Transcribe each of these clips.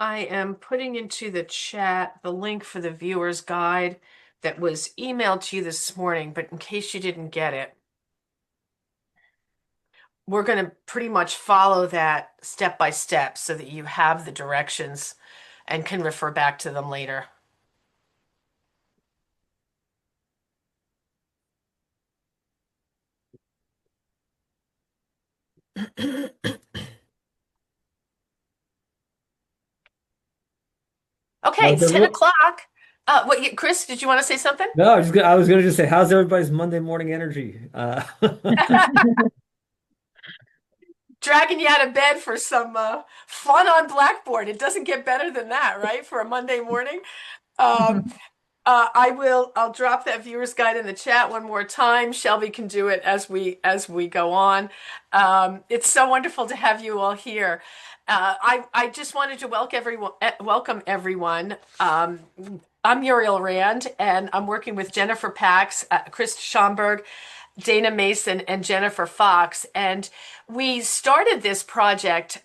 I am putting into the chat the link for the viewer's guide that was emailed to you this morning, but in case you didn't get it, we're going to pretty much follow that step by step so that you have the directions and can refer back to them later. Okay, How's it's 10 everyone? o'clock. Chris, did you want to say something? No, I was gonna just say, how's everybody's Monday morning energy? Dragging you out of bed for some fun on Blackboard. It doesn't get better than that, right? For a Monday morning. Um, I'll drop that viewer's guide in the chat one more time. Shelby can do it as we go on. It's so wonderful to have you all here. I just wanted to welcome everyone. I'm Muriel Rand, and I'm working with Jennifer Pax, Chris Schomburg, Dana Mason, and Jennifer Fox. And we started this project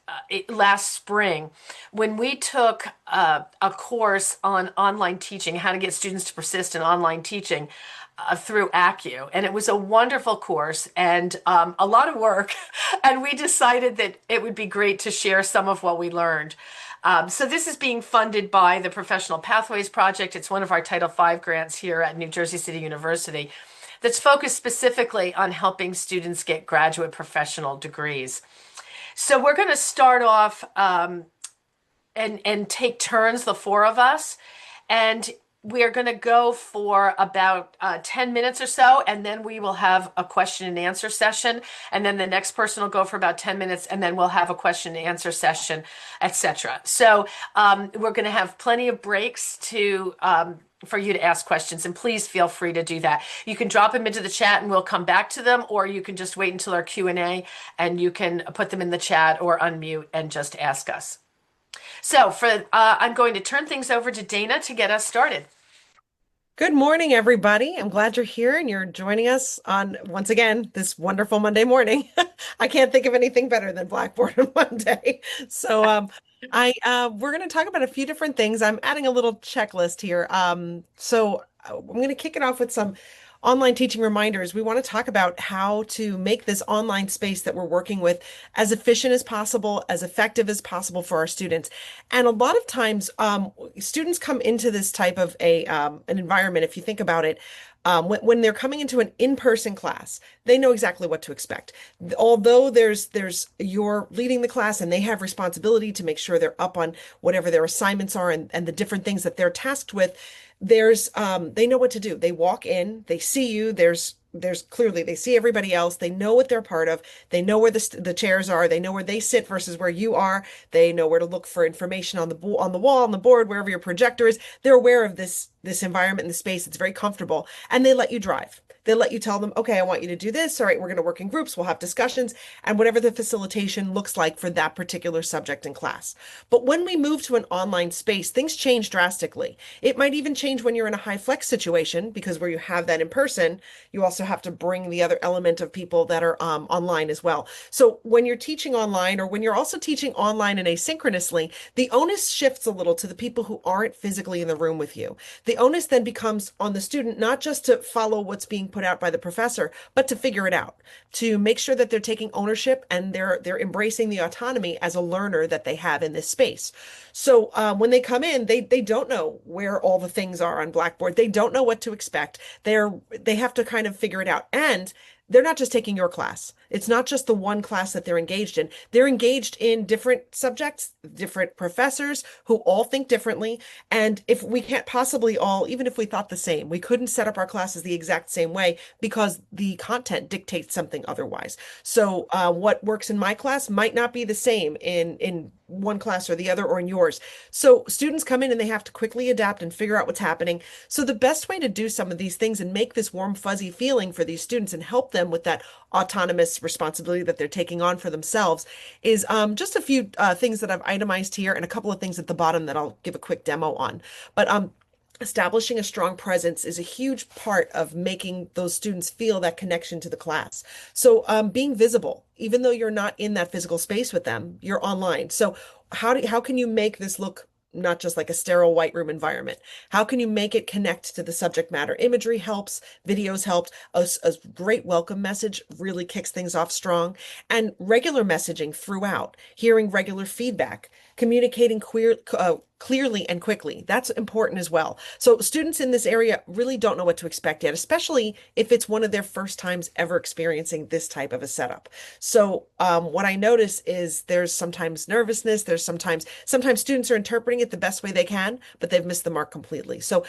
last spring when we took a course on online teaching, how to get students to persist in online teaching through ACU. And it was a wonderful course and a lot of work. And we decided that it would be great to share some of what we learned. So this is being funded by the Professional Pathways Project. It's one of our Title V grants here at New Jersey City University that's focused specifically on helping students get graduate professional degrees. So we're going to start off and take turns, the four of us, and we are going to go for about 10 minutes or so, and then we will have a question and answer session. And then the next person will go for about 10 minutes, and then we'll have a question and answer session, etc. So we're going to have plenty of breaks to for you to ask questions, and please feel free to do that. You can drop them into the chat and we'll come back to them, or you can just wait until our Q&A and you can put them in the chat or unmute and just ask us. So I'm going to turn things over to Dana to get us started. Good morning, everybody. I'm glad you're here and you're joining us on, once again, this wonderful Monday morning. I can't think of anything better than Blackboard on Monday. So, we're going to talk about a few different things. I'm adding a little checklist here. I'm going to kick it off with some online teaching reminders. We want to talk about how to make this online space that we're working with as efficient as possible, as effective as possible for our students. And a lot of times, students come into this type of an environment, if you think about it, when they're coming into an in-person class, they know exactly what to expect. Although there's you're leading the class and they have responsibility to make sure they're up on whatever their assignments are and the different things that they're tasked with, they know what to do. They walk in, they see you, there's clearly they see everybody else, they know what they're part of, they know where the chairs are, they know where they sit versus where you are, they know where to look for information on the wall, on the board, wherever your projector is. They're aware of this environment and the space. It's very comfortable, and they let you drive. They let you tell them, okay, I want you to do this. All right, we're going to work in groups. We'll have discussions and whatever the facilitation looks like for that particular subject in class. But when we move to an online space, things change drastically. It might even change when you're in a high flex situation, because where you have that in person, you also have to bring the other element of people that are online as well. So when you're teaching online, or when you're also teaching online and asynchronously, the onus shifts a little to the people who aren't physically in the room with you. The onus then becomes on the student, not just to follow what's being put out by the professor, but to figure it out, to make sure that they're taking ownership and they're embracing the autonomy as a learner that they have in this space. So when they come in, they don't know where all the things are on Blackboard. They don't know what to expect. They have to kind of figure it out. And they're not just taking your class. It's not just the one class that they're engaged in. They're engaged in different subjects, different professors who all think differently. And if we can't possibly all, even if we thought the same, we couldn't set up our classes the exact same way because the content dictates something otherwise. So what works in my class might not be the same in one class or the other or in yours. So students come in and they have to quickly adapt and figure out what's happening. So the best way to do some of these things and make this warm, fuzzy feeling for these students and help them with that autonomous responsibility that they're taking on for themselves is just a few things that I've itemized here and a couple of things at the bottom that I'll give a quick demo on. But establishing a strong presence is a huge part of making those students feel that connection to the class. So, being visible, even though you're not in that physical space with them, you're online. So, how can you make this look not just like a sterile white room environment? How can you make it connect to the subject matter? Imagery helps, videos helped. A great welcome message really kicks things off strong, and regular messaging throughout, hearing regular feedback, communicating clearly and quickly. That's important as well. So students in this area really don't know what to expect yet, especially if it's one of their first times ever experiencing this type of a setup. So what I notice is there's sometimes nervousness. There's sometimes students are interpreting it the best way they can, but they've missed the mark completely. So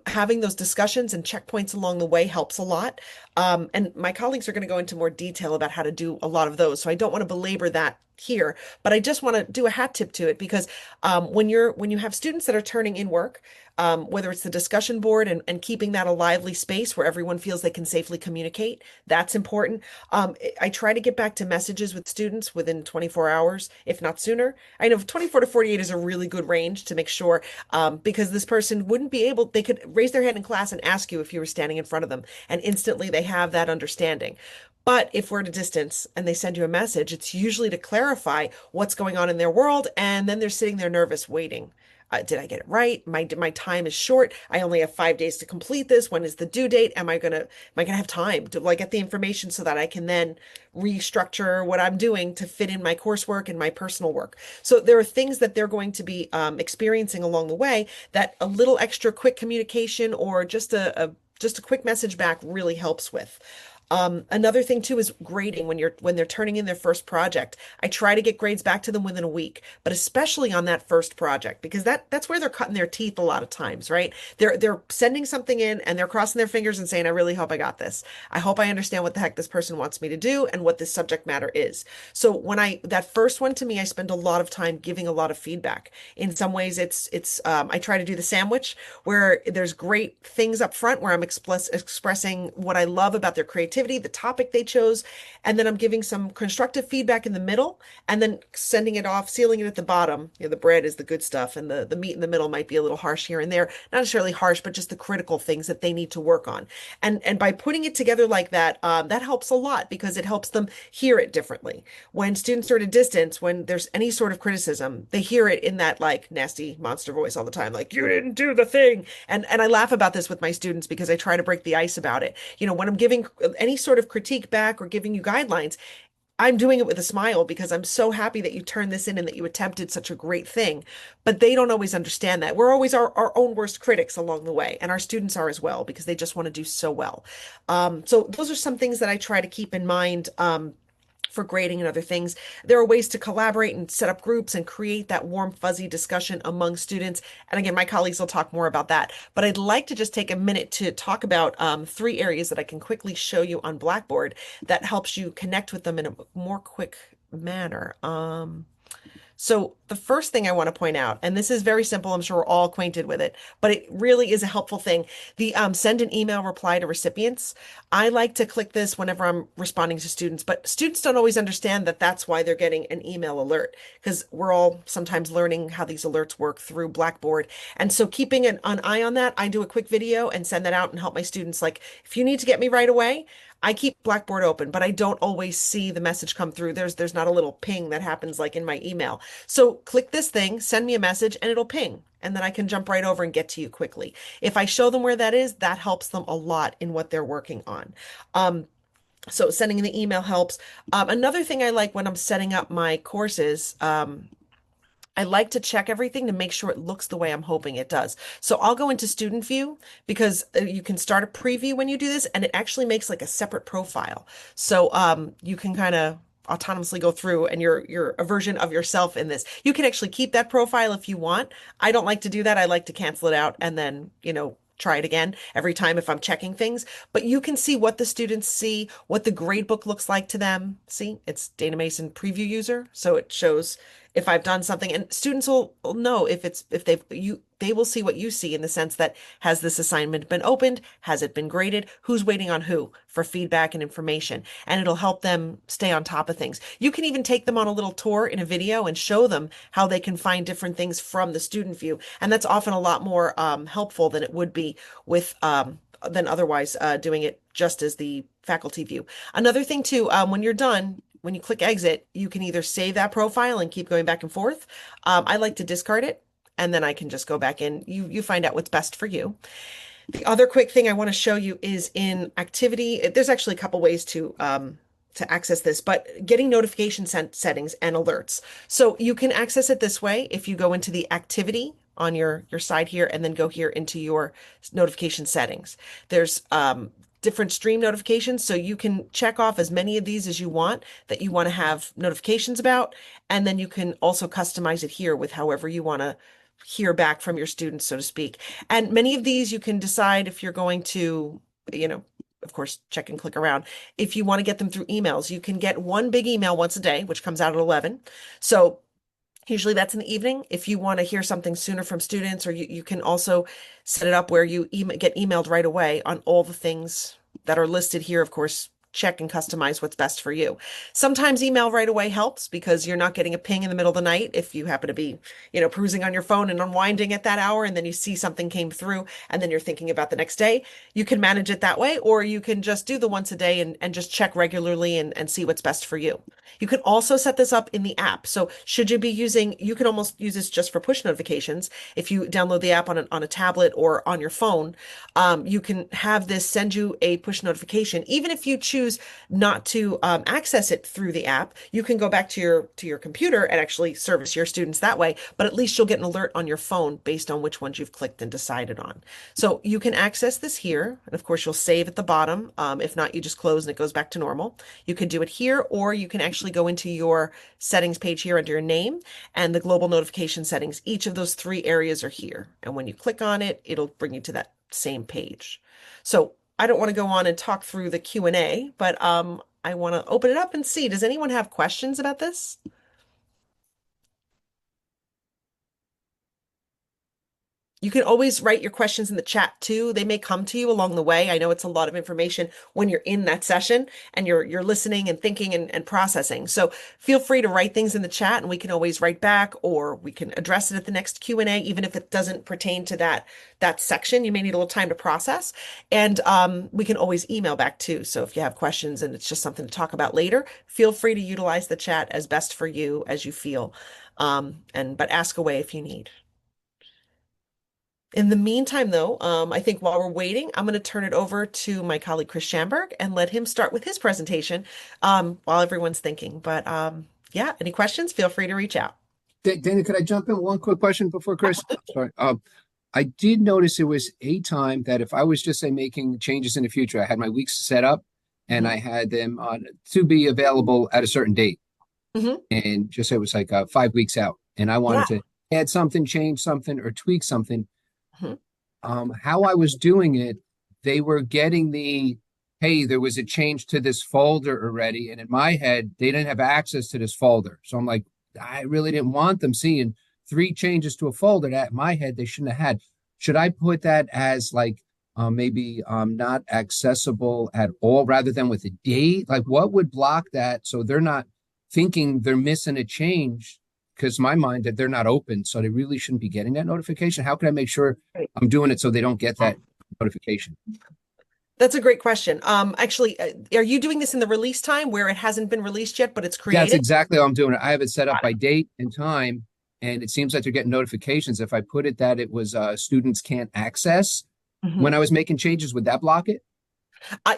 having those discussions and checkpoints along the way helps a lot. And my colleagues are going to go into more detail about how to do a lot of those. So I don't want to belabor that here, but I just want to do a hat tip to it because when you have students that are turning in work, whether it's the discussion board and keeping that a lively space where everyone feels they can safely communicate, that's important. I try to get back to messages with students within 24 hours, if not sooner. I know 24 to 48 is a really good range to make sure, because this person wouldn't be able, they could raise their hand in class and ask you if you were standing in front of them, and instantly they have that understanding. But if we're at a distance and they send you a message, it's usually to clarify what's going on in their world, and then they're sitting there nervous, waiting. Did I get it right? My time is short. I only have 5 days to complete this. When is the due date? Am I gonna have time to like get the information so that I can then restructure what I'm doing to fit in my coursework and my personal work? So there are things that they're going to be experiencing along the way that a little extra quick communication or just a quick message back really helps with. Another thing too is grading when they're turning in their first project. I try to get grades back to them within a week, but especially on that first project because that's where they're cutting their teeth a lot of times, right? They're sending something in and they're crossing their fingers and saying, "I really hope I got this. I hope I understand what the heck this person wants me to do and what this subject matter is." So that first one to me, I spend a lot of time giving a lot of feedback. In some ways, it's I try to do the sandwich where there's great things up front where I'm expressing what I love about their creativity, the topic they chose, and then I'm giving some constructive feedback in the middle, and then sending it off, sealing it at the bottom. The bread is the good stuff, and the meat in the middle might be a little harsh here and there. Not necessarily harsh, but just the critical things that they need to work on. And by putting it together like that, that helps a lot because it helps them hear it differently. When students are at a distance, when there's any sort of criticism, they hear it in that like nasty monster voice all the time, like you didn't do the thing. And I laugh about this with my students because I try to break the ice about it. When I'm giving any sort of critique back or giving you guidelines, I'm doing it with a smile because I'm so happy that you turned this in and that you attempted such a great thing. But they don't always understand that. We're always our own worst critics along the way, and our students are as well because they just want to do so well. So those are some things that I try to keep in mind. For grading and other things. There are ways to collaborate and set up groups and create that warm, fuzzy discussion among students. And again, my colleagues will talk more about that. But I'd like to just take a minute to talk about 3 areas that I can quickly show you on Blackboard that helps you connect with them in a more quick manner. So the first thing I want to point out, and this is very simple, I'm sure we're all acquainted with it, but it really is a helpful thing. The send an email reply to recipients. I like to click this whenever I'm responding to students, but students don't always understand that that's why they're getting an email alert because we're all sometimes learning how these alerts work through Blackboard. And so keeping an eye on that, I do a quick video and send that out and help my students. Like, if you need to get me right away, I keep Blackboard open, but I don't always see the message come through. There's not a little ping that happens like in my email. So click this thing, send me a message, and it'll ping. And then I can jump right over and get to you quickly. If I show them where that is, that helps them a lot in what they're working on. So sending the email helps. Another thing I like when I'm setting up my courses, I like to check everything to make sure it looks the way I'm hoping it does. So I'll go into student view because you can start a preview when you do this, and it actually makes like a separate profile. So you can kind of autonomously go through and you're a version of yourself in this. You can actually keep that profile if you want. I don't like to do that. I like to cancel it out and then, try it again every time if I'm checking things. But you can see what the students see, what the gradebook looks like to them. See, it's Dana Mason preview user. So it shows if I've done something, and students will know if they will see what you see in the sense that has this assignment been opened? Has it been graded? Who's waiting on who for feedback and information? And it'll help them stay on top of things. You can even take them on a little tour in a video and show them how they can find different things from the student view. And that's often a lot more helpful than it would be with than otherwise doing it just as the faculty view. Another thing too, when you're done, when you click exit, you can either save that profile and keep going back and forth. I like to discard it, and then I can just go back in. You find out what's best for you. The other quick thing I want to show you is in activity. There's actually a couple ways to access this, but getting notification settings and alerts. So you can access it this way if you go into the activity on your side here and then go here into your notification settings. There's different stream notifications, so you can check off as many of these as you want that you want to have notifications about, and then you can also customize it here with however you want to hear back from your students, so to speak. And many of these you can decide if you're going to, of course, check and click around. If you want to get them through emails, you can get one big email once a day, which comes out at 11. So usually that's in the evening. If you want to hear something sooner from students, or you can also set it up where you get emailed right away on all the things that are listed here. Of course, check and customize what's best for you. Sometimes email right away helps because you're not getting a ping in the middle of the night if you happen to be, perusing on your phone and unwinding at that hour, and then you see something came through and then you're thinking about the next day. You can manage it that way, or you can just do the once a day and just check regularly and see what's best for you. You can also set this up in the app. So should you be you can almost use this just for push notifications. If you download the app on a tablet or on your phone, you can have this send you a push notification. Even if you choose not to access it through the app, you can go back to your computer and actually service your students that way. But at least you'll get an alert on your phone based on which ones you've clicked and decided on. So you can access this here, and of course you'll save at the bottom. If not, you just close and it goes back to normal. You can do it here, or you can actually go into your settings page here under your name and the global notification settings. Each of those three areas are here, and when you click on it, it'll bring you to that same page. So I don't want to go on and talk through the Q&A, but I want to open it up and see. Does anyone have questions about this? You can always write your questions in the chat too. They may come to you along the way. I know it's a lot of information when you're in that session and you're listening and thinking and processing. So feel free to write things in the chat and we can always write back, or we can address it at the next Q&A, even if it doesn't pertain to that section. You may need a little time to process. And we can always email back too. So if you have questions and it's just something to talk about later, feel free to utilize the chat as best for you as you feel. But ask away if you need. In the meantime, though, I think while we're waiting, I'm going to turn it over to my colleague Chris Schamberg and let him start with his presentation while everyone's thinking. But yeah, any questions? Feel free to reach out. Dana, could I jump in one quick question before Chris? Sorry. I did notice there was a time that if I was just say making changes in the future, I had my weeks set up and I had them to be available at a certain date. And just say it was like 5 weeks out, and I wanted to add something, change something, or tweak something. How I was doing it, they were getting hey, there was a change to this folder already. And in my head, they didn't have access to this folder. So I'm like, I really didn't want them seeing 3 changes to a folder that in my head they shouldn't have had. Should I put that as like maybe not accessible at all rather than with a date? Like what would block that so they're not thinking they're missing a change? Because my mind that they're not open, so they really shouldn't be getting that notification. How can I make sure I'm doing it so they don't get that notification? That's a great question. Actually, are you doing this in the release time where it hasn't been released yet, but it's created? That's exactly how I'm doing it. I have it set up by date and time, and it seems like they're getting notifications. If I put it that it was students can't access when I was making changes, would that block it?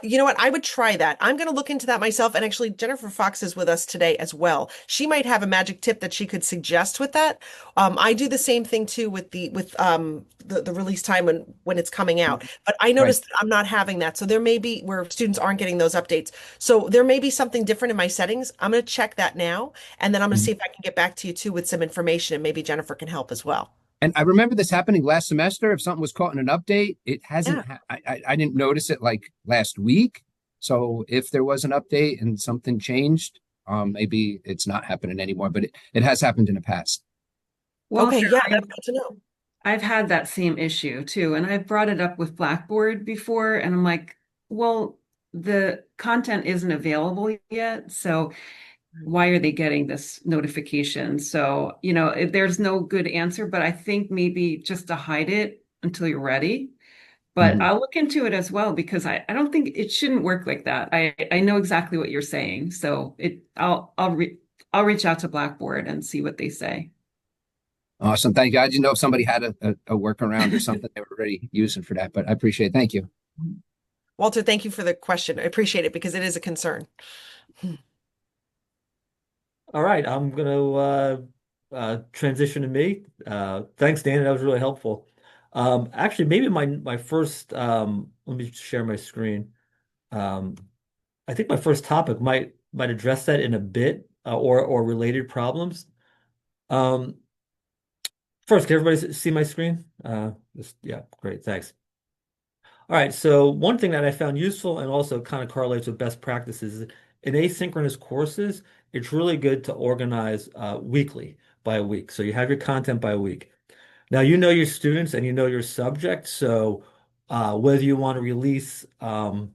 You know what? I would try that. I'm going to look into that myself. And actually, Jennifer Fox is with us today as well. She might have a magic tip that she could suggest with that. I do the same thing too with the release time when it's coming out. But I noticed that I'm not having that. So there may be where students aren't getting those updates. So there may be something different in my settings. I'm going to check that now. And then I'm going to see if I can get back to you too with some information, and maybe Jennifer can help as well. And I remember this happening last semester. If something was caught in an update, it hasn't. I didn't notice it like last week. So if there was an update and something changed, Maybe it's not happening anymore, but it has happened in the past. Okay, Walter, yeah, that's good to know. I've had that same issue too, and I've brought it up with Blackboard before, and I'm like, well, the content isn't available yet, so why are they getting this notification? So, there's no good answer, but I think maybe just to hide it until you're ready. But Mhm. I'll look into it as well because I don't think it shouldn't work like that. I know exactly what you're saying. So I'll reach out to Blackboard and see what they say. Awesome. Thank you. I didn't know if somebody had a workaround or something they were already using for that, but I appreciate it. Thank you. Walter, thank you for the question. I appreciate it because it is a concern. All right, I'm gonna transition to me. Thanks, Dan. That was really helpful. Actually, maybe my first let me share my screen. Um, I think my first topic might address that in a bit or related problems. Um, First, can everybody see my screen? Yeah, great, thanks. All right, so one thing that I found useful and also kind of correlates with best practices is in asynchronous courses, it's really good to organize weekly by a week. So you have your content by a week. Now you know your students and you know your subject, so whether you want to release on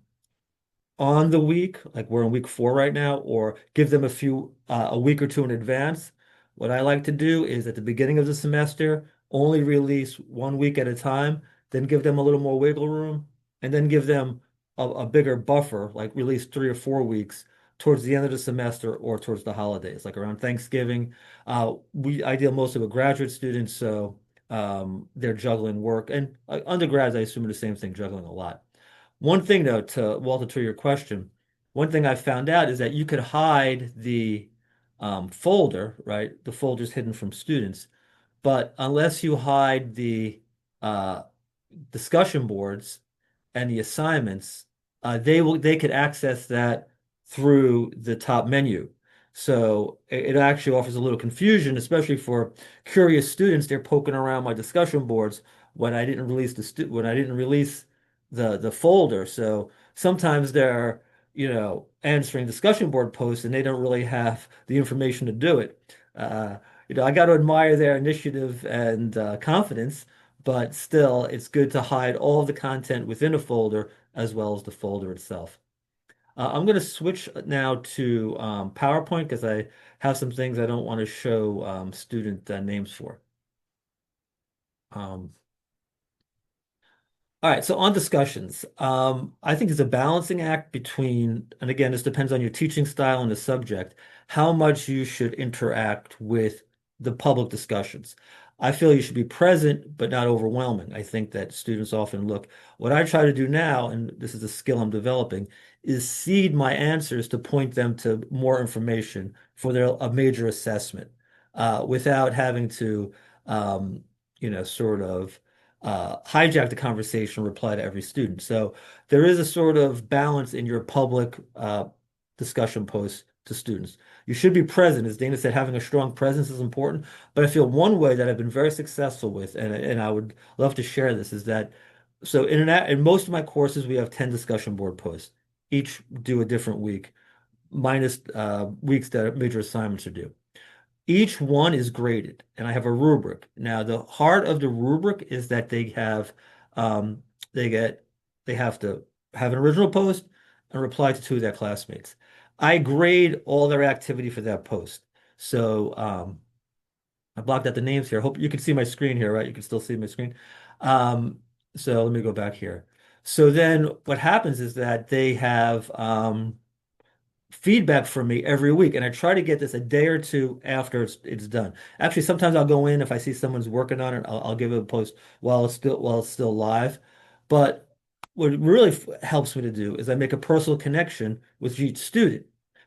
the week, like we're in week 4 right now, or give them a week or two in advance. What I like to do is at the beginning of the semester, only release 1 week at a time, then give them a little more wiggle room, and then give them a bigger buffer, like release 3 or 4 weeks towards the end of the semester or towards the holidays, like around Thanksgiving. I deal mostly with graduate students, so they're juggling work, and undergrads, I assume, are the same thing, juggling a lot. One thing though, to Walter, to your question, one thing I found out is that you could hide the folder, right? The folder's hidden from students, but unless you hide the uh, discussion boards and the assignments, they could access that through the top menu. So it actually offers a little confusion, especially for curious students. They're poking around my discussion boards when I didn't release the folder. So sometimes they're answering discussion board posts and they don't really have the information to do it. Uh, I got to admire their initiative and confidence, but still, it's good to hide all of the content within a folder as well as the folder itself. I'm going to switch now to PowerPoint because I have some things I don't want to show student names for. Um, all right, so on discussions, I think it's a balancing act between, and again, this depends on your teaching style and the subject, how much you should interact with the public discussions. I feel you should be present, but not overwhelming. I think that students often look. What I try to do now, and this is a skill I'm developing, is seed my answers to point them to more information for a major assessment, without having to, um, sort of hijack the conversation, reply to every student. So there is a sort of balance in your public discussion posts to students. You should be present. As Dana said, having a strong presence is important. But I feel one way that I've been very successful with, and I would love to share this, is that so in most of my courses, we have 10 discussion board posts, each due a different week, minus weeks that major assignments are due. Each one is graded, and I have a rubric. Now, the heart of the rubric is that um, they get, they have to have an original post and reply to two of their classmates. I grade all their activity for that post. So, I blocked out the names here. I hope you can see my screen here, right? You can still see my screen. Um, so let me go back here. So then what happens is that they have, feedback from me every week, and I try to get this a day or two after it's done. Actually, sometimes I'll go in if I see someone's working on it, I'll give it a post while it's still live. But what really helps me to do is I make a personal connection with each student.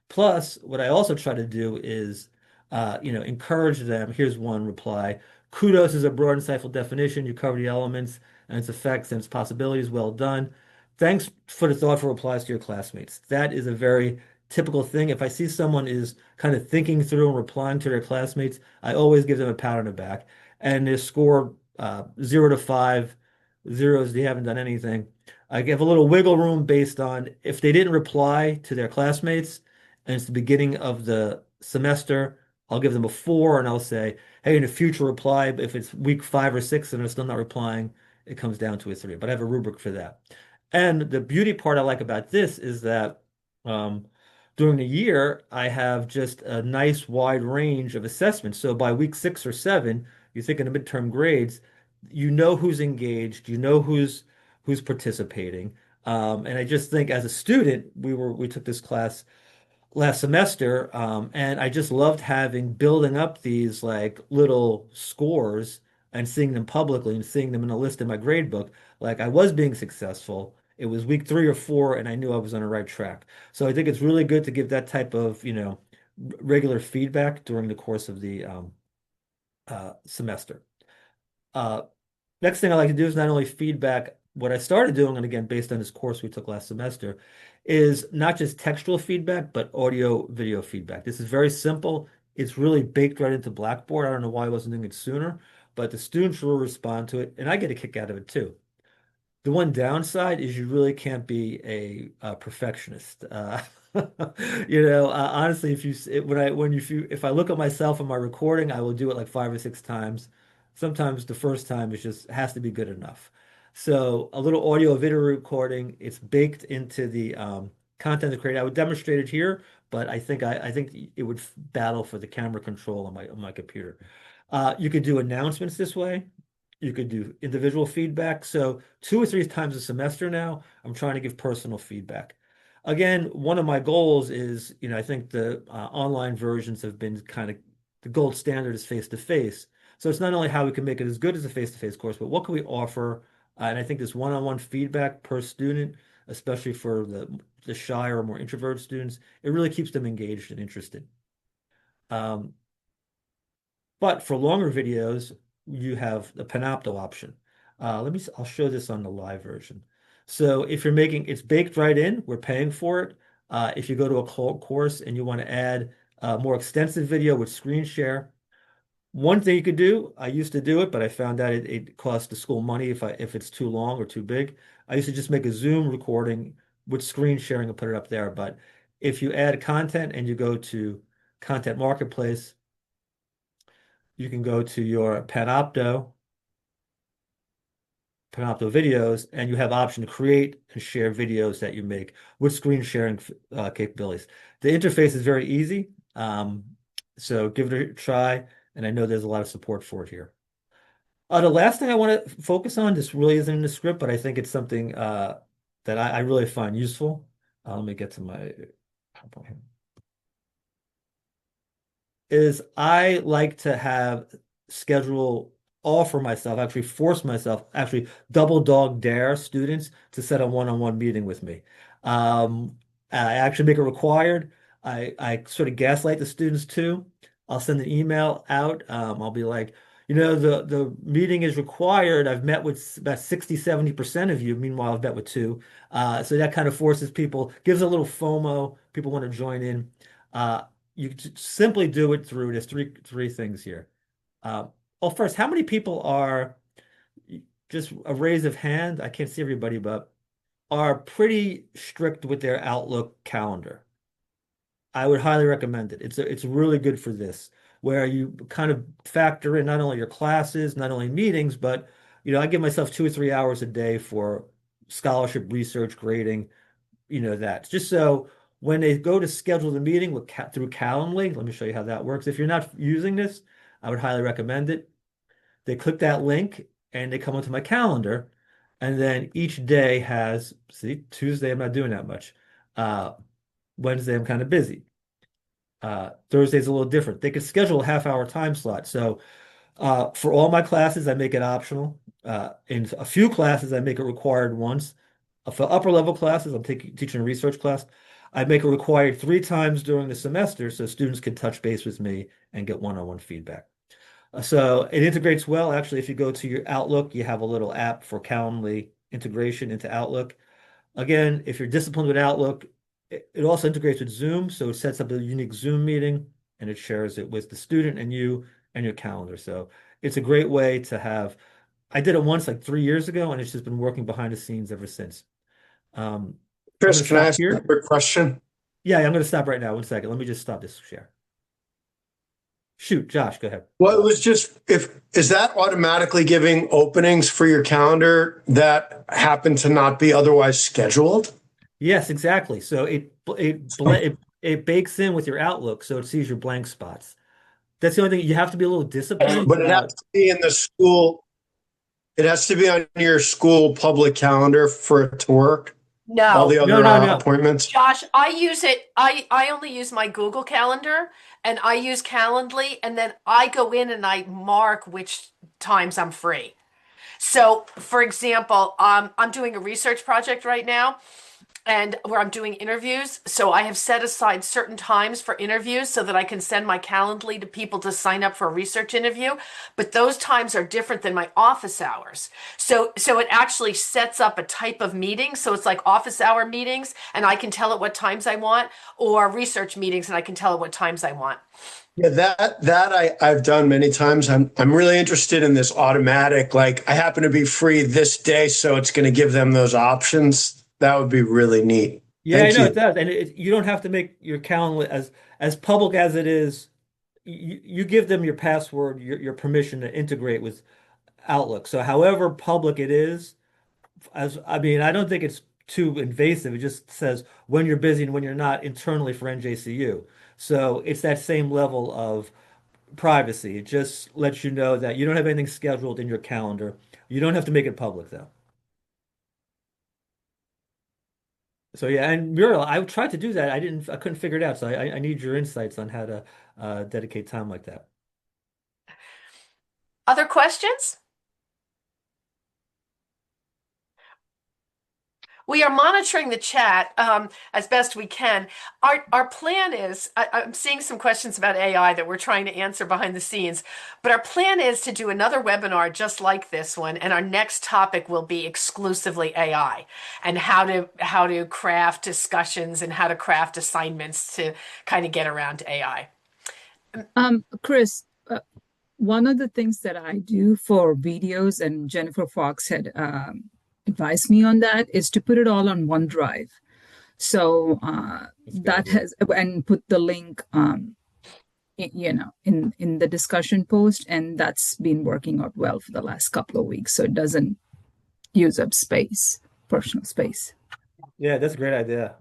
Plus, what I also try to do is, encourage them. Here's one reply. Kudos is a broad, insightful definition. You cover the elements and its effects and its possibilities. Well done. Thanks for the thoughtful replies to your classmates. That is a very typical thing. If I see someone is kind of thinking through and replying to their classmates, I always give them a pat on the back. And they score 0 to 5, zeros, they haven't done anything. I give a little wiggle room based on if they didn't reply to their classmates and it's the beginning of the semester, I'll give them a 4 and I'll say, hey, in the future reply. But if it's week 5 or 6 and they're still not replying, it comes down to a 3. But I have a rubric for that. And the beauty part I like about this is that um, during the year, I have just a nice wide range of assessments. So by week 6 or 7, you think in the midterm grades, you know who's engaged, you know who's participating. And I just think as a student, we took this class last semester, and I just loved having building up these like little scores and seeing them publicly and seeing them in a list in my grade book. Like I was being successful. It was week 3 or 4, and I knew I was on the right track. So I think it's really good to give that type of, regular feedback during the course of the semester. Uh, Next thing I like to do is not only feedback what I started doing, and again, based on this course we took last semester, is not just textual feedback, but audio video feedback. This is very simple. It's really baked right into Blackboard. I don't know why I wasn't doing it sooner, but the students will respond to it, and I get a kick out of it too. The one downside is you really can't be a perfectionist. Honestly, if you it, when I when you if I look at myself in my recording, I will do it like 5 or 6 times. Sometimes the first time is just has to be good enough. So a little audio video recording, it's baked into the content to create. I would demonstrate it here, but I think it would battle for the camera control on my computer. You could do announcements this way. You could do individual feedback. So 2 or 3 times a semester now, I'm trying to give personal feedback. Again, one of my goals is, I think the online versions have been kind of the gold standard is face to face. So it's not only how we can make it as good as a face to face course, but what can we offer? And I think this one-on-one feedback per student, especially for the shy or more introverted students, it really keeps them engaged and interested. Um, but for longer videos, you have the Panopto option. I'll show this on the live version. So if you're it's baked right in, we're paying for it. If you go to a course and you want to add a more extensive video with screen share, one thing you could do, I used to do it, but I found out it costs the school money if it's too long or too big. I used to just make a Zoom recording with screen sharing and put it up there. But if you add content and you go to Content Marketplace, you can go to your Panopto videos, and you have option to create and share videos that you make with screen sharing capabilities. The interface is very easy, so give it a try, and I know there's a lot of support for it here. The last thing I want to focus on, this really isn't in the script, but I think it's something that I really find useful. Let me get to my PowerPoint here. Is I like to have schedule offer myself, actually force myself, actually double dog dare students to set a one-on-one meeting with me. I actually make it required. I sort of gaslight the students too. I'll send an email out. I'll be like, the meeting is required. I've met with about 60-70% of you. Meanwhile, I've met with 2. So that kind of forces people, gives a little FOMO. People want to join in. You simply do it through there's three things here. Well, first, how many people are just a raise of hand? I can't see everybody, but are pretty strict with their Outlook calendar. I would highly recommend it. It's really good for this, where you kind of factor in not only your classes, not only meetings, but I give myself 2 or 3 hours a day for scholarship research, grading, that. Just so when they go to schedule the meeting through Calendly, let me show you how that works. If you're not using this, I would highly recommend it. They click that link and they come onto my calendar, and then each day see, Tuesday I'm not doing that much. Wednesday I'm kind of busy. Thursday's a little different. They could schedule a half-hour time slot. So for all my classes, I make it optional. In a few classes, I make it required once. For upper level classes, I'm teaching a research class. I make it required 3 times during the semester so students can touch base with me and get one-on-one feedback. So it integrates well. Actually, if you go to your Outlook, you have a little app for Calendly integration into Outlook. Again, if you're disciplined with Outlook, it also integrates with Zoom. So it sets up a unique Zoom meeting and it shares it with the student and you and your calendar. So it's a great way to have. I did it once like 3 years ago, and it's just been working behind the scenes ever since. I'm Chris, going to can I stop ask you a here. quick question? Yeah, I'm going to stop right now. 1 second. Let me just stop this share. Shoot, Josh, go ahead. Well, it was just if is that automatically giving openings for your calendar that happen to not be otherwise scheduled? Yes, exactly. So it bakes in with your Outlook, so it sees your blank spots. That's the only thing. You have to be a little disciplined But it has about. to be in the school. It has to be on your school public calendar for it to work. All No. the No, other no, no. appointments. Josh, I use it. I only use my Google Calendar and I use Calendly, and then I go in and I mark which times I'm free. So, for example, I'm doing a research project right now and where I'm doing interviews. So I have set aside certain times for interviews so that I can send my Calendly to people to sign up for a research interview. But those times are different than my office hours. So it actually sets up a type of meeting. So it's like office hour meetings, and I can tell it what times I want, or research meetings, and I can tell it what times I want. Yeah, I've done many times. I'm really interested in this automatic, like I happen to be free this day, so it's going to give them those options. That would be really neat. Yeah, I Thank know it you. does, and you don't have to make your calendar as public as it is. You give them your password, your permission to integrate with Outlook. So, however public it is, as I mean, I don't think it's too invasive. It just says when you're busy and when you're not internally for NJCU. So it's that same level of privacy. It just lets you know that you don't have anything scheduled in your calendar. You don't have to make it public though. So yeah, and Muriel, I tried to do that. I couldn't figure it out. So I need your insights on how to dedicate time like that. Other questions? We are monitoring the chat as best we can. Our plan is, I'm seeing some questions about AI that we're trying to answer behind the scenes, but our plan is to do another webinar just like this one, and our next topic will be exclusively AI and how to craft discussions and how to craft assignments to kind of get around AI. Chris, one of the things that I do for videos, and Jennifer Fox had advised me on that, is to put it all on OneDrive. So That's a good that idea. has, and put the link, in the discussion post, and that's been working out well for the last couple of weeks. So it doesn't use up space, personal space. Yeah, that's a great idea.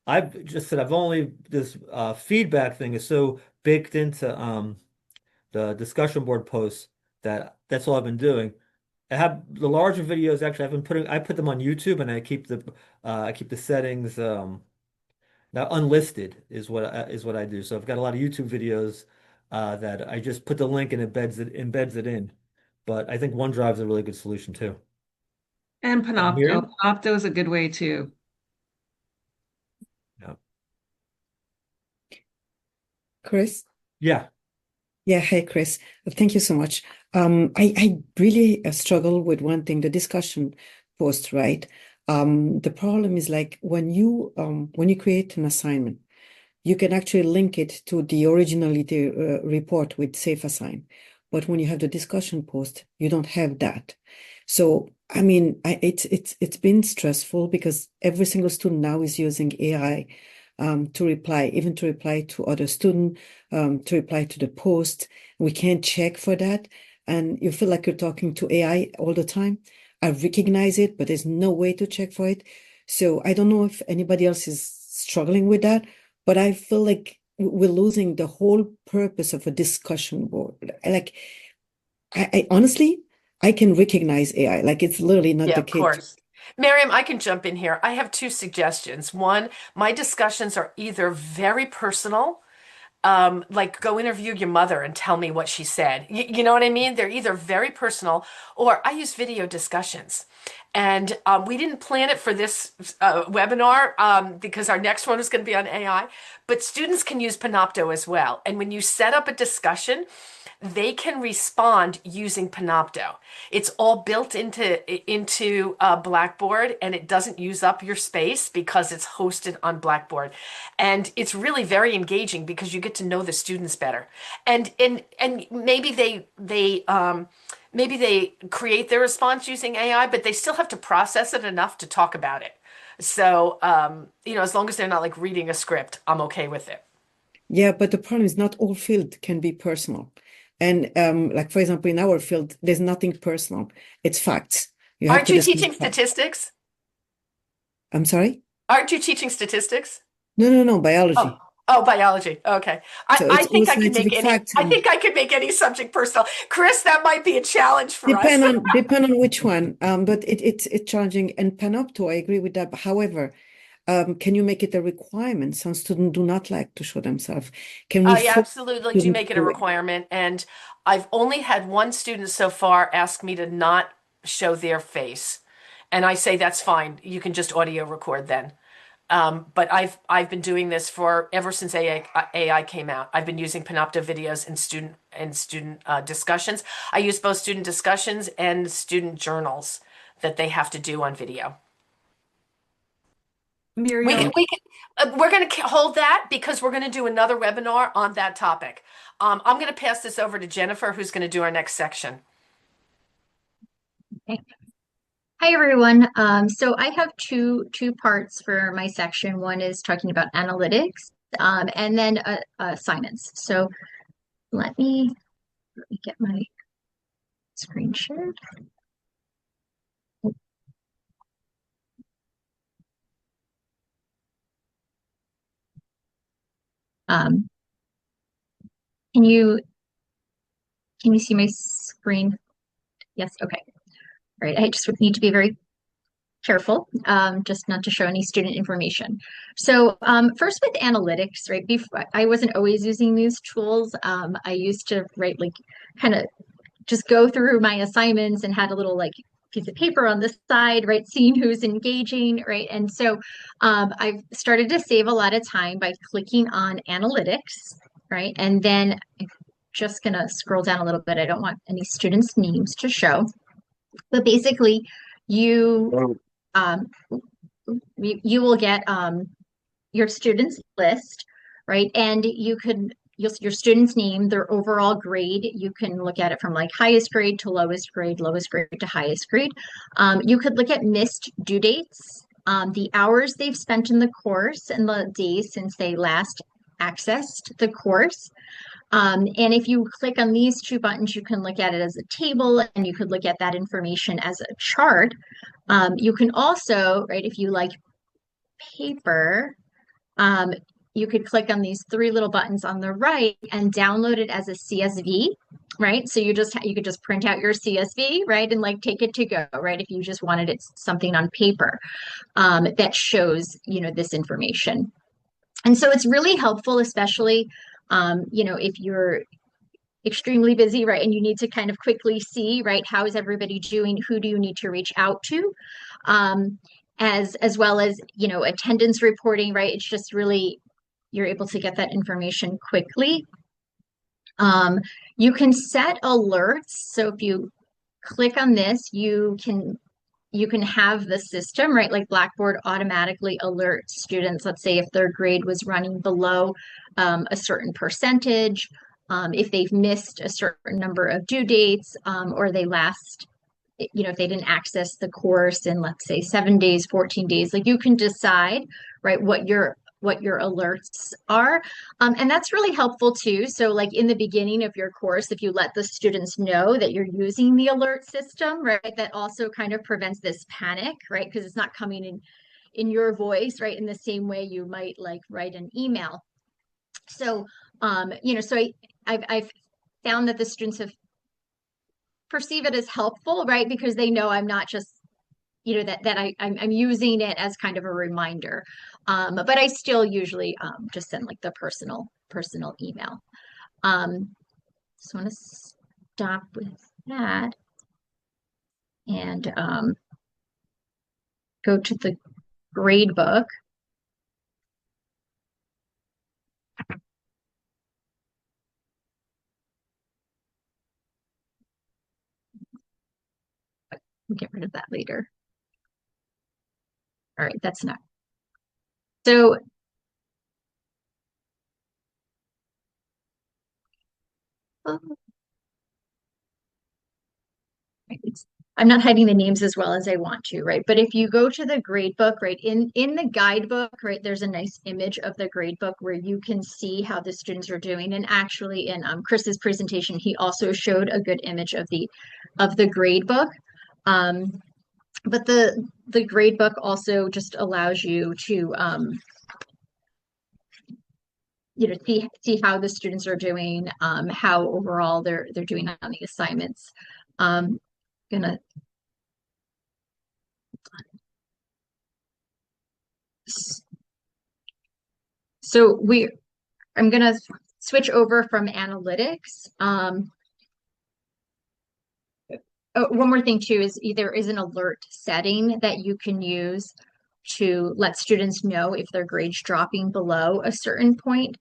I've just said I've only this feedback thing is so baked into the discussion board posts that that's all I've been doing. I have the larger videos actually I put them on YouTube and I keep the settings now unlisted is what I do. So I've got a lot of YouTube videos that I just put the link and embeds it in. But I think OneDrive is a really good solution too. And Panopto. Miriam? Panopto is a good way too. Yeah. Chris? Yeah. Yeah, hey, Chris. Thank you so much. I really struggle with one thing, the discussion post, right? The problem is like when you create an assignment, you can actually link it to the originality report with Safe Assign. But when you have the discussion post, you don't have that. So I mean, it's been stressful because every single student now is using AI to reply, even to reply to other student, to reply to the post. We can't check for that, and you feel like you're talking to AI all the time. I recognize it, but there's no way to check for it. So I don't know if anybody else is struggling with that, but I feel like we're losing the whole purpose of a discussion board. Like, I honestly, I can recognize AI. Like, it's literally not Yeah, the of case. course. Miriam, I can jump in here. I have two suggestions. One, my discussions are either very personal, like go interview your mother and tell me what she said. You know what I mean? They're either very personal, or I use video discussions. And we didn't plan it for this webinar because our next one is going to be on AI, but students can use Panopto as well. And when you set up a discussion, they can respond using Panopto. It's all built into Blackboard, and it doesn't use up your space because it's hosted on Blackboard. And it's really very engaging because you get to know the students better. And maybe maybe they create their response using AI, but they still have to process it enough to talk about it. So, as long as they're not like reading a script, I'm okay with it. Yeah, but the problem is not all field can be personal. And like for example, in our field, there's nothing personal. It's facts. You have Aren't to you discuss teaching facts. statistics? I'm sorry? Aren't you teaching statistics? No, no, no, Oh, biology. oh, biology. Okay. So I it's all think I can make scientific any, facts I and think I could make any subject personal. Chris, that might be a challenge for us. depend on which one. But it's challenging. And Panopto, I agree with that. But however, can you make it a requirement? Some students do not like to show themselves. Can we I force absolutely do students make it a to do it? requirement. And I've only had one student so far ask me to not show their face. And I say that's fine. You can just audio record then. But I've been doing this for ever since AI came out. I've been using Panopto videos in student discussions. I use both student discussions and student journals that they have to do on video. Muriel, We're going to hold that because we're going to do another webinar on that topic. I'm going to pass this over to Jennifer, who's going to do our next section. Okay. Hi everyone. So I have two parts for my section. One is talking about analytics, and then assignments. So let me get my screen shared. Um, can you see my screen? Yes. Okay. All right. I just would need to be very careful, just not to show any student information. So first with analytics, right? Before I wasn't always using these tools. I used to write like kind of just go through my assignments and had a little like piece of paper on the side, right? Seeing who's engaging, right? And so I've started to save a lot of time by clicking on analytics, right? And then I'm just gonna scroll down a little bit. I don't want any students' names to show, but basically you um, you will get your students list, right? And your student's name, their overall grade. You can look at it from like highest grade to lowest grade to highest grade. You could look at missed due dates, the hours they've spent in the course, and the days since they last accessed the course. And if you click on these two buttons, you can look at it as a table and you could look at that information as a chart. You can also, right, if you like paper, um, you could click on these three little buttons on the right and download it as a CSV, right? So you could just print out your CSV, right, and like take it to go, right? If you just wanted it something on paper that shows, this information. And so it's really helpful, especially, if you're extremely busy, right, and you need to kind of quickly see, right, how is everybody doing? Who do you need to reach out to? As well as, attendance reporting, right? It's just really you're able to get that information quickly. You can set alerts. So if you click on this, you can have the system, right? Like Blackboard automatically alert students, let's say if their grade was running below a certain percentage, if they've missed a certain number of due dates, or if they didn't access the course in, let's say, 7 days, 14 days, like you can decide, right, what your alerts are. And that's really helpful too. So like in the beginning of your course, if you let the students know that you're using the alert system, right, that also kind of prevents this panic, right? Because it's not coming in your voice, right, in the same way you might like write an email. So, I've found that the students have perceive it as helpful, right? Because they know I'm not just, I'm using it as kind of a reminder. But I still usually just send like the personal email. Just want to stop with that and go to the grade book. We'll get rid of that later. All right, that's not. So I'm not hiding the names as well as I want to, right? But if you go to the grade book, right, in the guidebook, right, there's a nice image of the grade book where you can see how the students are doing. And actually in Chris's presentation, he also showed a good image of the grade book. But the grade book also just allows you to see how the students are doing, how overall they're doing on the assignments. Gonna So I'm gonna switch over from analytics. One more thing too is there is an alert setting that you can use to let students know if their grade's dropping below a certain point.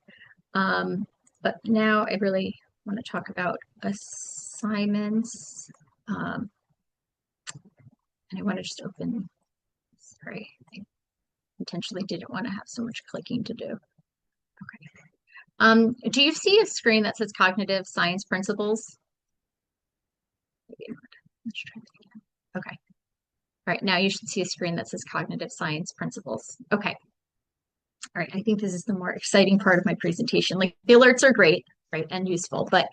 But now I really want to talk about assignments. And I want to just open, sorry, I intentionally didn't want to have so much clicking to do. Okay. Do you see a screen that says cognitive science principles? Let's try this again. Okay. All right, now you should see a screen that says cognitive science principles. Okay. All right, I think this is the more exciting part of my presentation. Like the alerts are great, right, and useful, but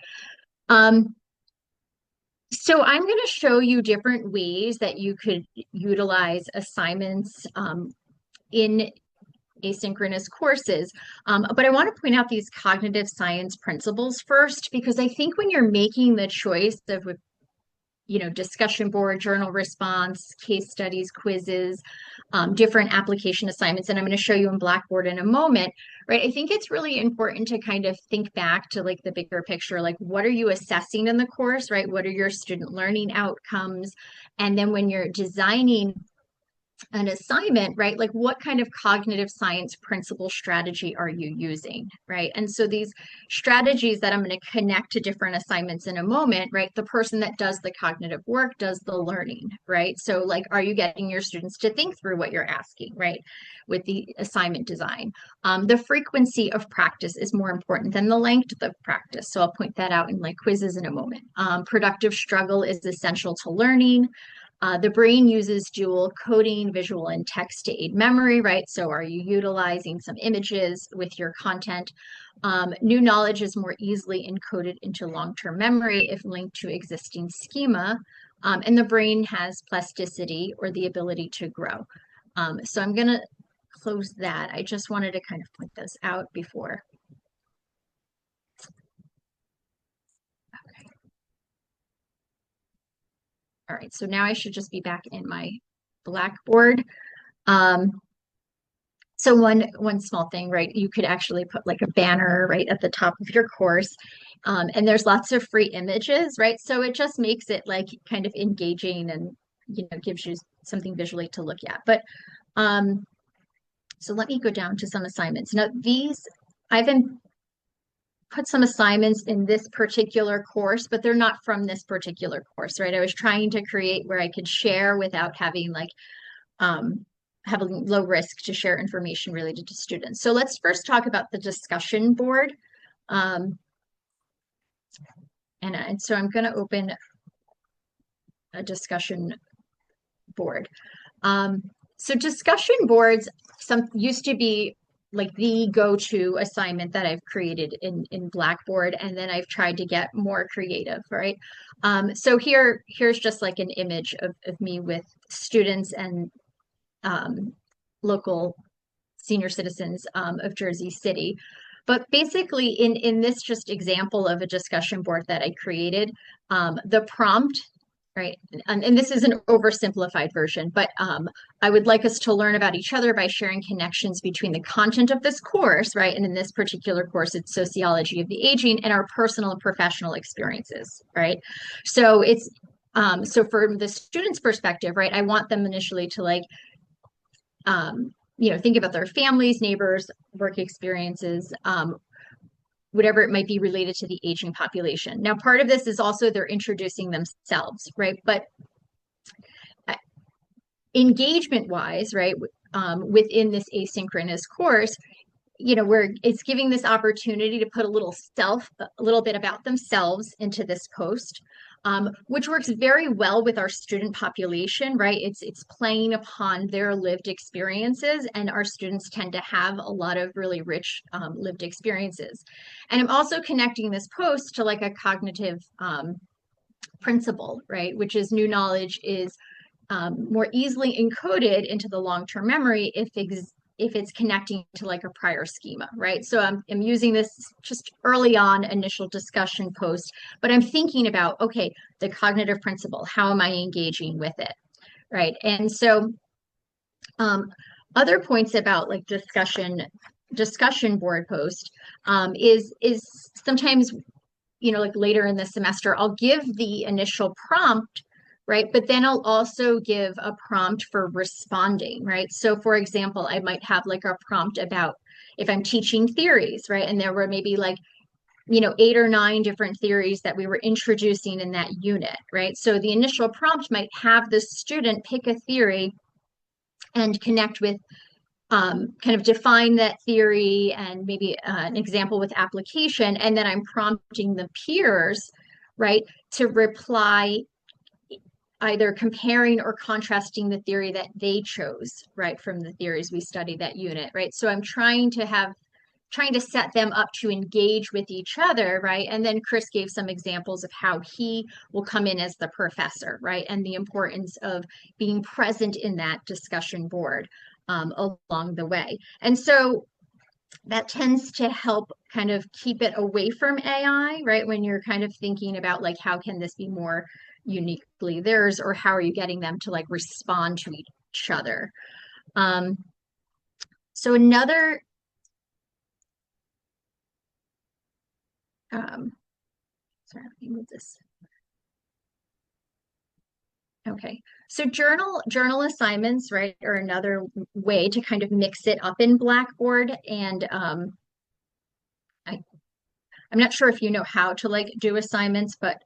so I'm going to show you different ways that you could utilize assignments in asynchronous courses. But I want to point out these cognitive science principles first, because I think when you're making the choice of discussion board, journal response, case studies, quizzes, different application assignments, and I'm going to show you in Blackboard in a moment, right? I think it's really important to kind of think back to like the bigger picture, like what are you assessing in the course, right? What are your student learning outcomes? And then when you're designing an assignment, right? Like what kind of cognitive science principle strategy are you using, right? And so these strategies that I'm going to connect to different assignments in a moment, right? The person that does the cognitive work does the learning, right? So like, are you getting your students to think through what you're asking, right? With the assignment design. The frequency of practice is more important than the length of practice. So I'll point that out in like quizzes in a moment. Productive struggle is essential to learning. The brain uses dual coding, visual and text to aid memory, right? So are you utilizing some images with your content? New knowledge is more easily encoded into long-term memory if linked to existing schema. And the brain has plasticity or the ability to grow. So I'm going to close that. I just wanted to kind of point those out before. All right, so now I should just be back in my Blackboard. So one small thing, right? You could actually put like a banner right at the top of your course. And there's lots of free images, right? So it just makes it like kind of engaging and gives you something visually to look at. But so let me go down to some assignments. Now I've put some assignments in this particular course, but they're not from this particular course, right? I was trying to create where I could share without having like having low risk to share information related to students. So let's first talk about the discussion board. And so I'm going to open a discussion board. So discussion boards used to be like the go-to assignment that I've created in Blackboard, and then I've tried to get more creative, right? So here's just like an image of me with students and local senior citizens of Jersey City. But basically in this just example of a discussion board that I created, the prompt, right? And this is an oversimplified version, but I would like us to learn about each other by sharing connections between the content of this course, right? And in this particular course, it's sociology of the aging, and our personal and professional experiences, right? So it's so from the student's perspective, right? I want them initially to like think about their families, neighbors, work experiences, whatever it might be related to the aging population. Now, part of this is also they're introducing themselves, right? But engagement-wise, right, within this asynchronous course, where it's giving this opportunity to put a little bit about themselves into this post. which works very well with our student population, right? It's playing upon their lived experiences, and our students tend to have a lot of really rich lived experiences. And I'm also connecting this post to like a cognitive principle, right? Which is new knowledge is more easily encoded into the long-term memory if it's connecting to like a prior schema, right? So I'm using this just early on initial discussion post, but I'm thinking about, okay, the cognitive principle, how am I engaging with it, right? And so other points about like discussion board post is sometimes, you know, like later in the semester, I'll give the initial prompt, right? But then I'll also give a prompt for responding, right? So for example, I might have like a prompt about if I'm teaching theories, right? And there were maybe like, you know, 8 or 9 different theories that we were introducing in that unit, right? So the initial prompt might have the student pick a theory and connect with kind of define that theory and maybe an example with application. And then I'm prompting the peers, right, to reply either comparing or contrasting the theory that they chose, right, from the theories we studied that unit, right? So I'm trying to set them up to engage with each other, right? And then Chris gave some examples of how he will come in as the professor, right? And the importance of being present in that discussion board along the way. And so that tends to help kind of keep it away from AI, right? When you're kind of thinking about like, how can this be more uniquely theirs, or how are you getting them to like respond to each other? So another sorry, let me move this. Okay, so journal assignments, right, are another way to kind of mix it up in Blackboard. And I'm not sure if you know how to like do assignments, but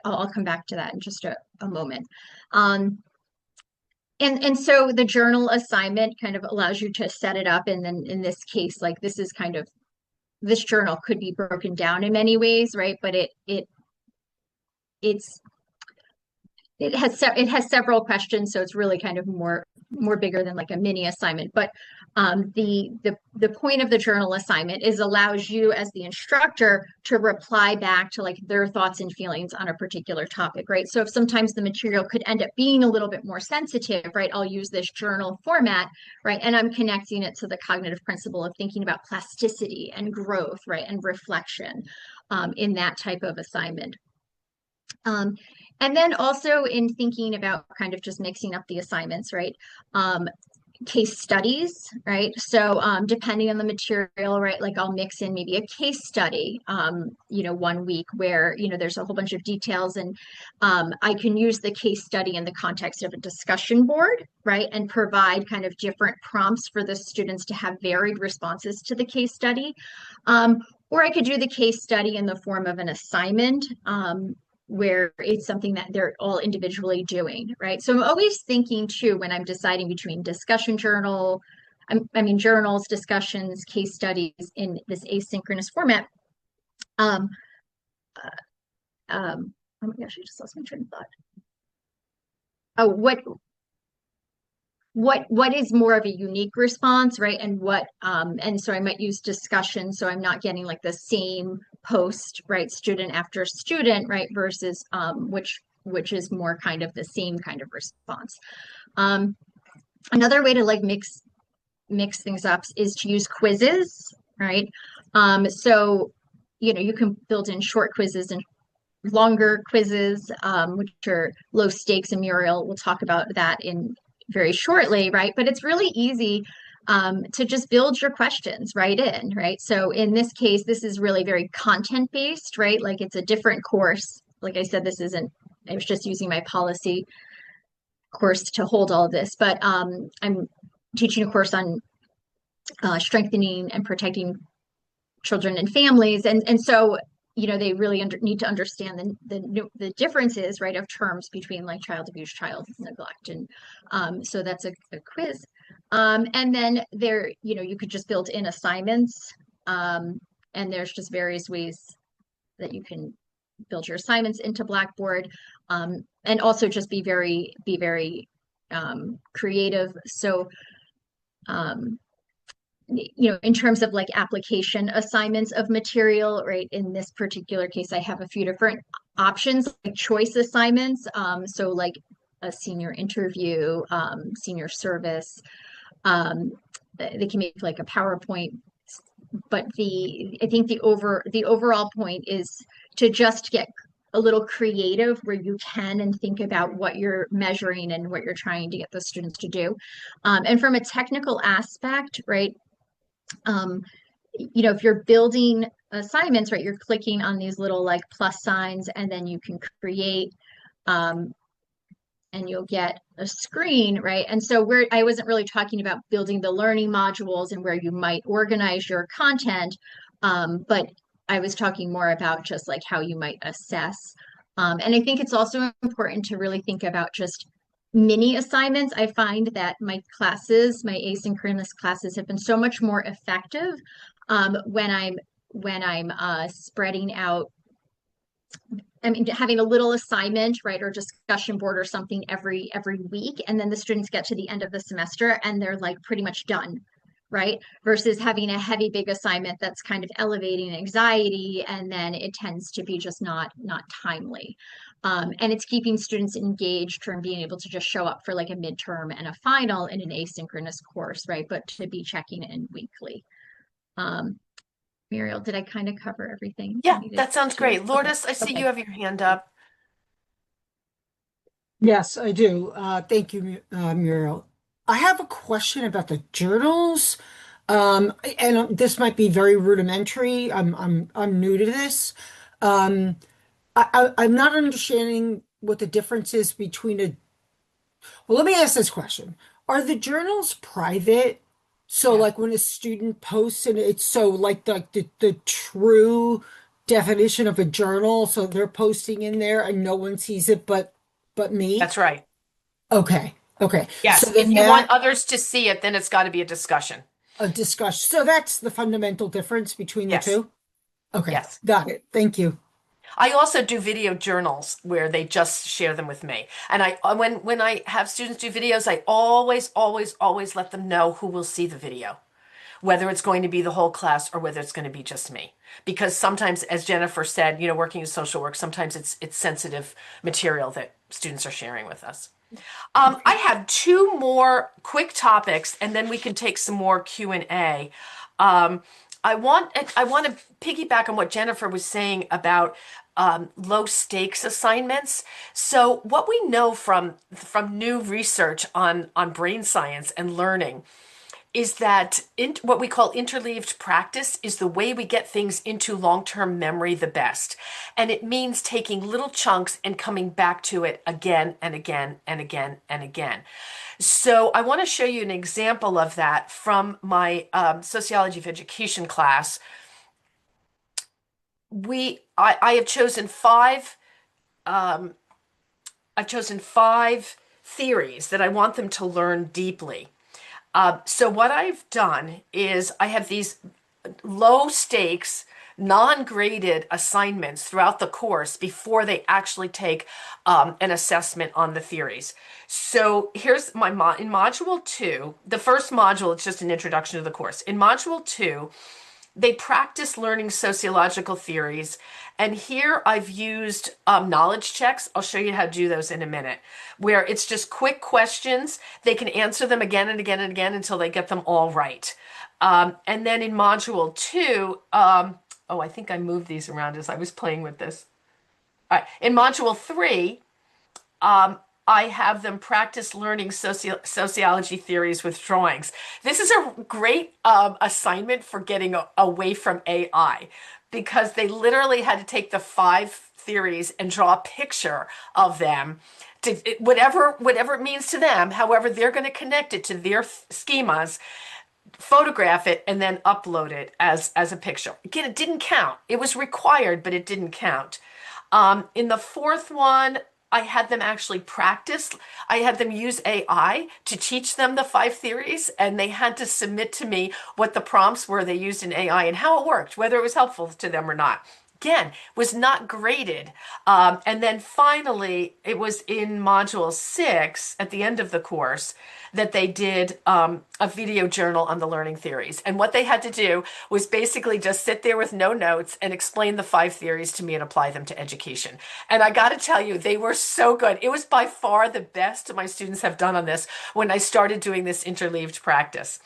I'll come back to that in just a moment. And so the journal assignment kind of allows you to set it up, and then in this case, like this is kind of, this journal could be broken down in many ways, right? But it has several questions, so it's really kind of more bigger than like a mini assignment. But the point of the journal assignment is allows you as the instructor to reply back to like their thoughts and feelings on a particular topic, right? So if sometimes the material could end up being a little bit more sensitive, right, I'll use this journal format, right? And I'm connecting it to the cognitive principle of thinking about plasticity and growth, right, and reflection in that type of assignment. And then also in thinking about kind of just mixing up the assignments, right? Case studies, right? So depending on the material, right? Like I'll mix in maybe a case study, you know, 1 week where, you know, there's a whole bunch of details, and I can use the case study in the context of a discussion board, right? And provide kind of different prompts for the students to have varied responses to the case study. Or I could do the case study in the form of an assignment, where it's something that they're all individually doing, right? So I'm always thinking too, when I'm deciding between discussion journal, journals, discussions, case studies in this asynchronous format. Oh my gosh, I just lost my train of thought. Oh, what is more of a unique response, right? And what and so I might use discussion, so I'm not getting like the same post, right, student after student, right, versus which is more kind of the same kind of response. Another way to like mix things up is to use quizzes, right? So you know, you can build in short quizzes and longer quizzes, which are low stakes, and Muriel will talk about that in very shortly, right? But it's really easy to just build your questions right in, right? So in this case, this is really very content based, right? Like it's a different course. Like I said, this isn't, I was just using my policy course to hold all of this, but I'm teaching a course on strengthening and protecting children and families. And so, you know, they really need to understand the differences, right, of terms between like child abuse, child neglect. And so that's a quiz. And then there, you know, you could just build in assignments. And there's just various ways that you can build your assignments into Blackboard, and also just be very creative. So in terms of like application assignments of material, right? In this particular case, I have a few different options, like choice assignments. So like a senior interview, senior service. They can make like a PowerPoint, but I think the overall point is to just get a little creative where you can and think about what you're measuring and what you're trying to get the students to do. And from a technical aspect, right? If you're building assignments, right, you're clicking on these little like plus signs and then you can create, and you'll get a screen, right? And so I wasn't really talking about building the learning modules and where you might organize your content, but I was talking more about just like how you might assess. And I think it's also important to really think about just mini assignments. I find that my asynchronous classes have been so much more effective when I'm spreading out. I mean, having a little assignment, right, or discussion board or something every week, and then the students get to the end of the semester and they're like pretty much done, right? Versus having a heavy, big assignment that's kind of elevating anxiety, and then it tends to be just not timely. And it's keeping students engaged from being able to just show up for like a midterm and a final in an asynchronous course, right? But to be checking in weekly. Muriel, did I kind of cover everything? Yeah, that sounds great. Lourdes, I see Okay. you have your hand up. Yes, I do. Thank you, Muriel. I have a question about the journals. And this might be very rudimentary. I'm new to this. Um, I'm not understanding what the difference is between a. Well, let me ask this question. Are the journals private? So Yeah. like when a student posts and it's so like the true definition of a journal, so they're posting in there and no one sees it but me? That's right. Okay. Okay. So Yes, if then you want that others to see it, then it's got to be a discussion. a discussion. So that's the fundamental difference between the Yes, two? Okay. yes. Got it. Thank you. I also do video journals where they just share them with me. And when I have students do videos, I always let them know who will see the video, whether it's going to be the whole class or whether it's going to be just me. Because sometimes, as Jennifer said, working in social work, sometimes it's sensitive material that students are sharing with us. I have two more quick topics, and then we can take some more Q&A. Um, I want to piggyback on what Jennifer was saying about low stakes assignments. So what we know from new research on brain science and learning is that what we call interleaved practice is the way we get things into long-term memory the best. And it means taking little chunks and coming back to it again and again and again and again. So I want to show you an example of that from my sociology of education class. I have chosen five theories that I want them to learn deeply. So what I've done is I have these low stakes, non-graded assignments throughout the course before they actually take an assessment on the theories. So here's in module 2, the first module, it's just an introduction to the course. In module 2, they practice learning sociological theories. And here I've used knowledge checks. I'll show you how to do those in a minute, where it's just quick questions. They can answer them again and again and again until they get them all right. And then in module 2, I think I moved these around as I was playing with this. All right. In module 3, I have them practice learning sociology theories with drawings. This is a great assignment for getting away from AI, because they literally had to take the 5 theories and draw a picture of them, to whatever it means to them, however they're going to connect it to their schemas, photograph it, and then upload it as a picture. Again, it didn't count. It was required, but it didn't count. In the 4th one, I had them actually practice. I had them use AI to teach them the 5 theories, and they had to submit to me what the prompts were they used in AI and how it worked, whether it was helpful to them or not. again, was not graded. And then finally, it was in module 6 at the end of the course that they did a video journal on the learning theories. And what they had to do was basically just sit there with no notes and explain the 5 theories to me and apply them to education. And I got to tell you, they were so good. It was by far the best my students have done on this when I started doing this interleaved practice.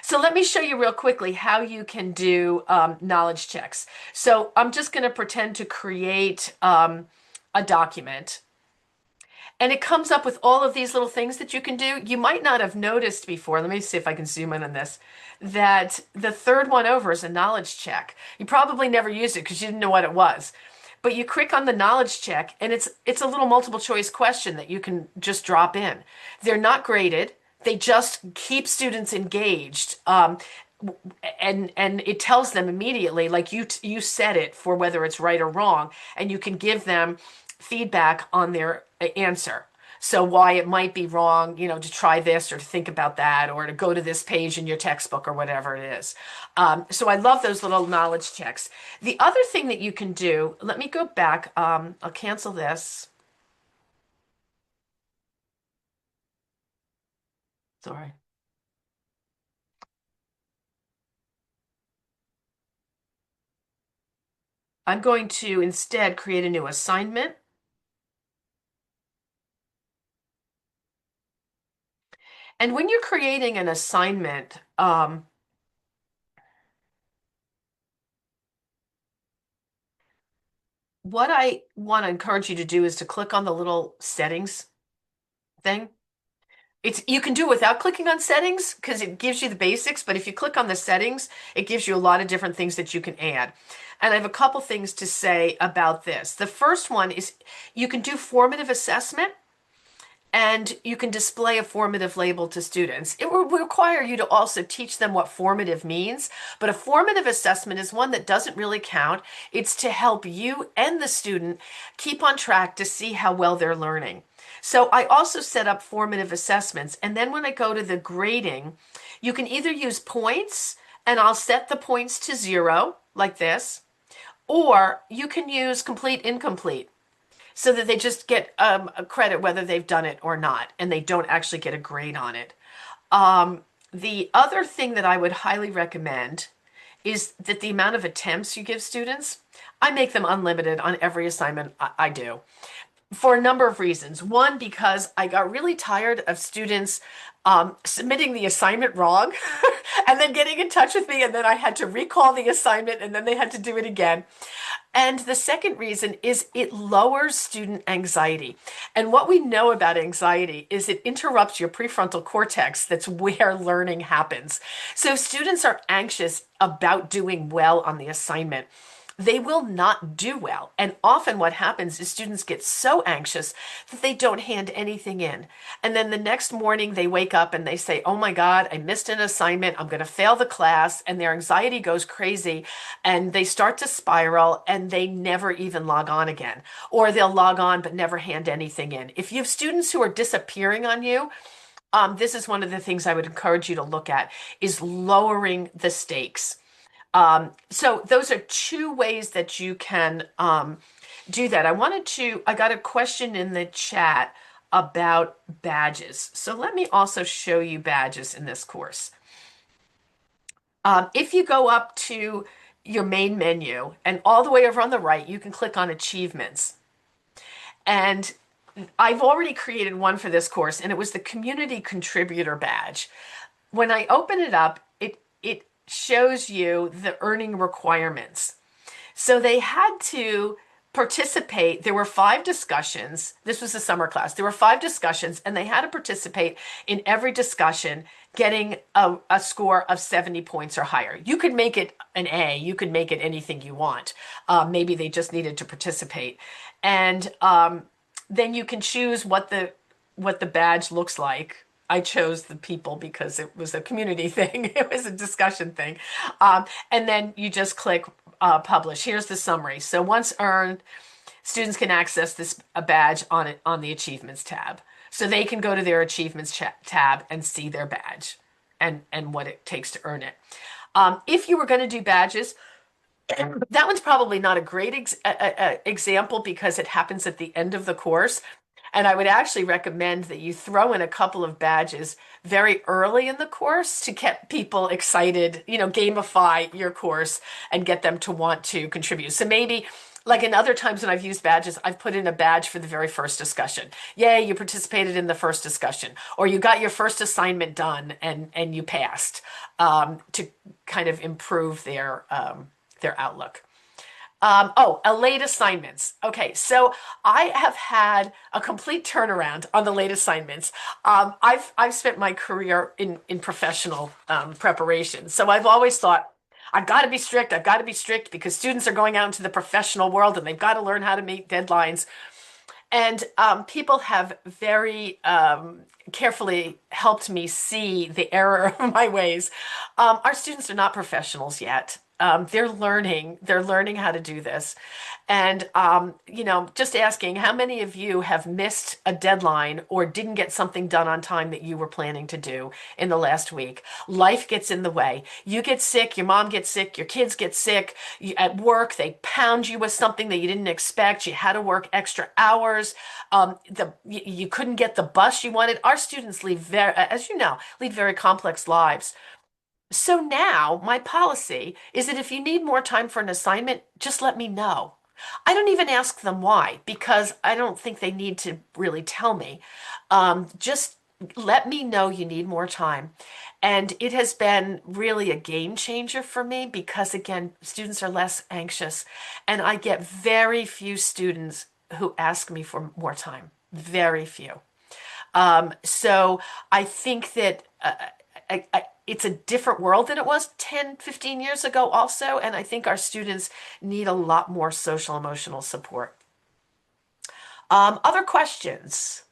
So let me show you real quickly how you can do knowledge checks. So I'm just going to pretend to create a document. And it comes up with all of these little things that you can do. You might not have noticed before. Let me see if I can zoom in on this. That the third one over is a knowledge check. You probably never used it because you didn't know what it was. But you click on the knowledge check and it's a little multiple choice question that you can just drop in. They're not graded. They just keep students engaged. And it tells them immediately, like you set it for whether it's right or wrong, and you can give them feedback on their answer. So why it might be wrong, to try this or to think about that or to go to this page in your textbook or whatever it is. So I love those little knowledge checks. The other thing that you can do, let me go back. I'll cancel this. Sorry. I'm going to instead create a new assignment. And when you're creating an assignment, what I want to encourage you to do is to click on the little settings thing. You can do it without clicking on settings because it gives you the basics, but if you click on the settings, it gives you a lot of different things that you can add. And I have a couple things to say about this. The first one is you can do formative assessment and you can display a formative label to students. It will require you to also teach them what formative means, but a formative assessment is one that doesn't really count. It's to help you and the student keep on track to see how well they're learning. So I also set up formative assessments, and then when I go to the grading, you can either use points, and I'll set the points to 0, like this, or you can use complete incomplete, so that they just get a credit whether they've done it or not, and they don't actually get a grade on it. The other thing that I would highly recommend is that the amount of attempts you give students, I make them unlimited on every assignment I do for a number of reasons. One, because I got really tired of students submitting the assignment wrong and then getting in touch with me, and then I had to recall the assignment, and then they had to do it again. And the second reason is it lowers student anxiety. And what we know about anxiety is it interrupts your prefrontal cortex. That's where learning happens. So if students are anxious about doing well on the assignment, they will not do well. And often what happens is students get so anxious that they don't hand anything in. And then the next morning they wake up and they say, oh my God, I missed an assignment. I'm going to fail the class. And their anxiety goes crazy and they start to spiral and they never even log on again. Or they'll log on but never hand anything in. If you have students who are disappearing on you, this is one of the things I would encourage you to look at is lowering the stakes. So those are 2 ways that you can do that. I got a question in the chat about badges. So let me also show you badges in this course. If you go up to your main menu and all the way over on the right, you can click on achievements. And I've already created one for this course, and it was the community contributor badge. When I open it up, it shows you the earning requirements. So they had to participate. There were 5 discussions. This was a summer class. There were 5 discussions, and they had to participate in every discussion, getting a score of 70 points or higher. You could make it an A. You could make it anything you want. Maybe they just needed to participate. And then you can choose what the badge looks like. I chose the people because it was a community thing. It was a discussion thing. And then you just click publish. Here's the summary. So once earned, students can access this badge on the achievements tab. So they can go to their achievements tab and see their badge and what it takes to earn it. If you were going to do badges, That one's probably not a great example because it happens at the end of the course. And I would actually recommend that you throw in a couple of badges very early in the course to get people excited, gamify your course and get them to want to contribute. So maybe like in other times when I've used badges, I've put in a badge for the very first discussion. Yay, you participated in the first discussion, or you got your first assignment done and you passed, to kind of improve their outlook. Late assignments. Okay, so I have had a complete turnaround on the late assignments. I've spent my career in professional preparation, so I've always thought I've got to be strict. I've got to be strict because students are going out into the professional world and they've got to learn how to meet deadlines. And people have very carefully helped me see the error of my ways. Our students are not professionals yet. They're learning how to do this. And, just asking how many of you have missed a deadline or didn't get something done on time that you were planning to do in the last week? Life gets in the way. You get sick, your mom gets sick, your kids get sick. At work, they pound you with something that you didn't expect. You had to work extra hours. You couldn't get the bus you wanted. Our students as you know, lead very complex lives. So now my policy is that if you need more time for an assignment, just let me know. I don't even ask them why, because I don't think they need to really tell me. Just let me know you need more time. And it has been really a game changer for me because, again, students are less anxious. And I get very few students who ask me for more time. Very few. So I think that it's a different world than it was 10, 15 years ago also. And I think our students need a lot more social emotional support. Other questions?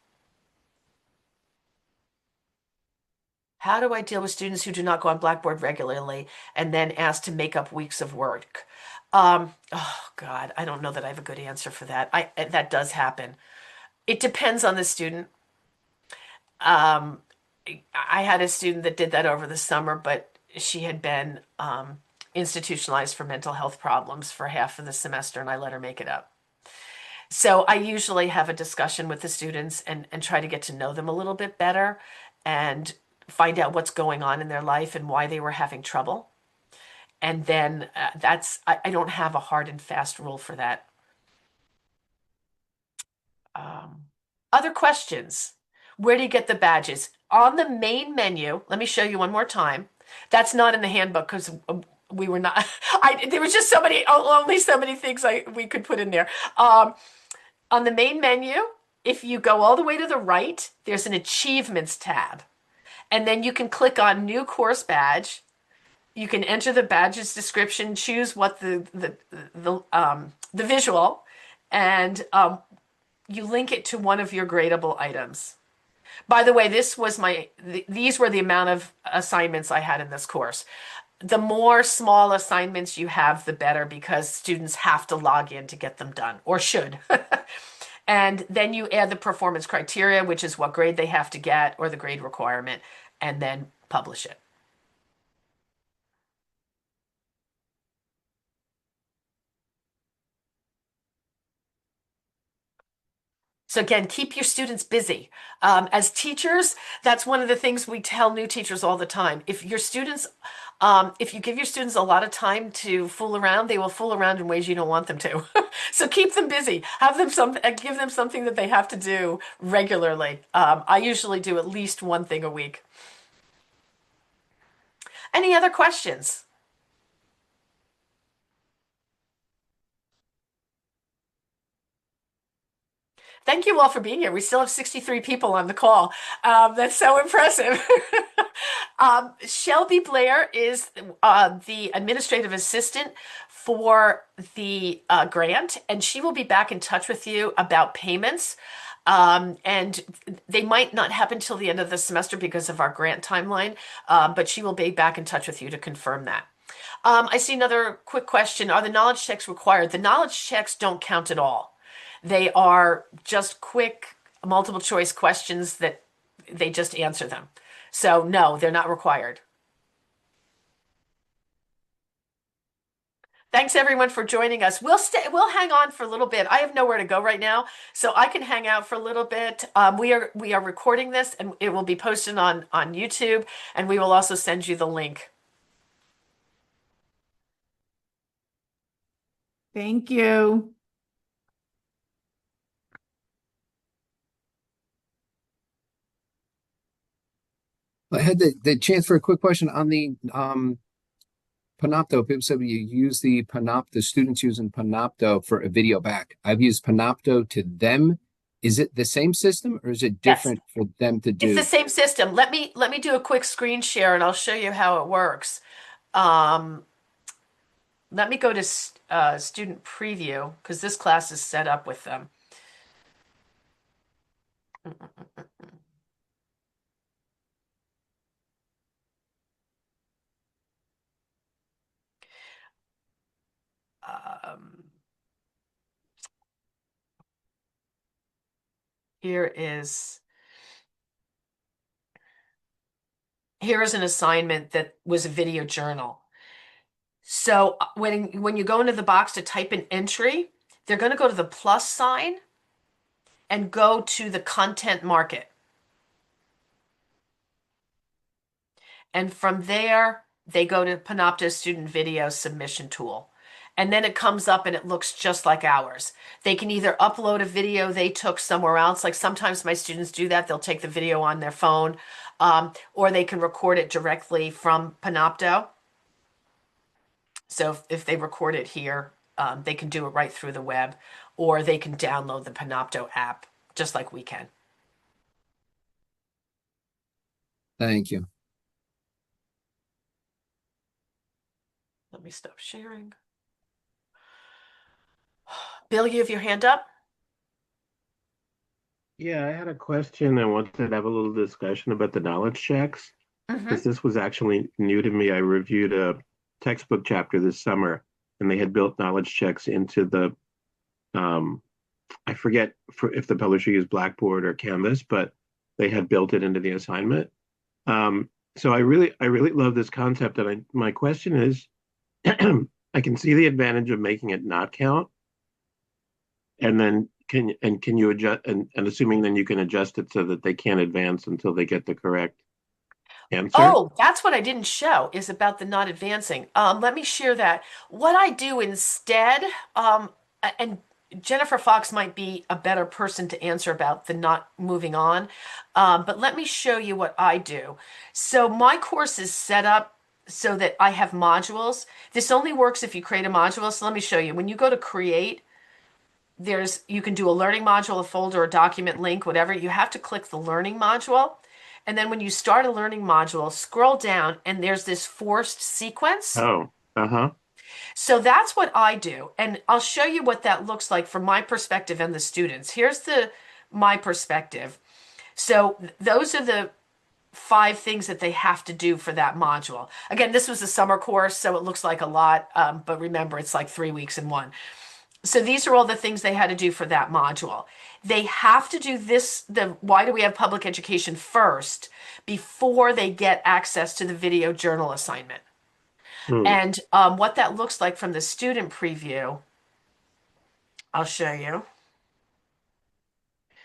How do I deal with students who do not go on Blackboard regularly and then ask to make up weeks of work? Oh God, I don't know that I have a good answer for that. That does happen. It depends on the student. I had a student that did that over the summer, but she had been institutionalized for mental health problems for half of the semester, and I let her make it up. So I usually have a discussion with the students and try to get to know them a little bit better and find out what's going on in their life and why they were having trouble. And then I don't have a hard and fast rule for that. Other questions? Where do you get the badges? On the main menu, let me show you one more time. That's not in the handbook because we were not, there was just only so many things we could put in there. On the main menu, if you go all the way to the right, there's an achievements tab. And then you can click on new course badge. You can enter the badge's description, choose what the visual, and you link it to one of your gradable items. By the way, these were the amount of assignments I had in this course. The more small assignments you have, the better because students have to log in to get them done, or should. And then you add the performance criteria, which is what grade they have to get or the grade requirement, and then publish it. So again, keep your students busy. As teachers, that's one of the things we tell new teachers all the time. If you give your students a lot of time to fool around, they will fool around in ways you don't want them to. So keep them busy. Give them something that they have to do regularly. I usually do at least one thing a week. Any other questions? Thank you all for being here. We still have 63 people on the call. That's so impressive. Shelby Blair is the administrative assistant for the grant, and she will be back in touch with you about payments. And they might not happen till the end of the semester because of our grant timeline, but she will be back in touch with you to confirm that. I see another quick question. Are the knowledge checks required? The knowledge checks don't count at all. They are just quick multiple choice questions that they just answer them. So no, they're not required. Thanks everyone for joining us. We'll hang on for a little bit. I have nowhere to go right now, so I can hang out for a little bit. We are recording this and it will be posted on YouTube, and we will also send you the link. Thank you. I had the chance for a quick question on the Panopto. People said you use the students using Panopto for a video back. I've used Panopto to them. Is it the same system or is it Yes, different for them to it's do? the same system. Let me do a quick screen share and I'll show you how it works. Um, Let me go to student preview because this class is set up with them. Um, here is an assignment that was a video journal. So when you go into the box to type an entry, they're going to go to the plus sign and go to the content market. And from there, they go to Panopto Student Video Submission Tool. And then it comes up and it looks just like ours. They can either upload a video they took somewhere else, like sometimes my students do that. They'll take the video on their phone, or they can record it directly from Panopto. So if they record it here, they can do it right through the web, or they can download the Panopto app, just like we can. Thank you. Let me stop sharing. Bill, you have your hand up? Yeah, I had a question. I wanted to have a little discussion about the knowledge checks because this was actually new to me. I reviewed a textbook chapter this summer, and they had built knowledge checks into the I forget if the publisher used Blackboard or Canvas, but they had built it into the assignment. So I really love this concept, and my question is, I can see the advantage of making it not count, and then can you adjust and assuming then you can adjust it so that they can't advance until they get the correct answer? Oh, that's what I didn't show is about the not advancing. Let me share that. What I do instead, and Jennifer Fox might be a better person to answer about the not moving on, but let me show you what I do. So my course is set up so that I have modules. This only works if you create a module. So let me show you. When you go to create, you can do a learning module, a folder, a document link, whatever. You have to click the learning module. And then when you start a learning module, scroll down and there's this forced sequence. Oh, So that's what I do. And I'll show you what that looks like from my perspective and the students. Here's my perspective. So those are the 5 things that they have to do for that module. Again, this was a summer course, so it looks like a lot, but remember, it's like 3 weeks in one. So these are all the things they had to do for that module. They have to do this, why do we have public education first, before they get access to the video journal assignment. And what that looks like from the student preview, I'll show you.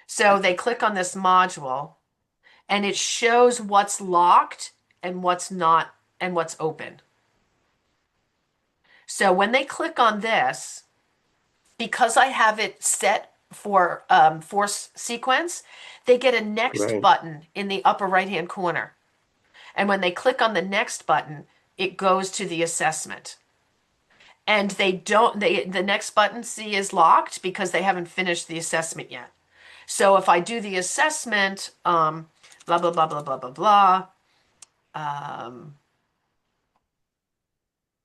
So they click on this module and it shows what's locked and what's not and what's open. So when they click on this, because I have it set for force sequence, they get a next button in the upper right-hand corner. And when they click on the next button, it goes to the assessment. And the next button, C, is locked because they haven't finished the assessment yet. So if I do the assessment, blah, blah, blah, blah, blah, blah, blah,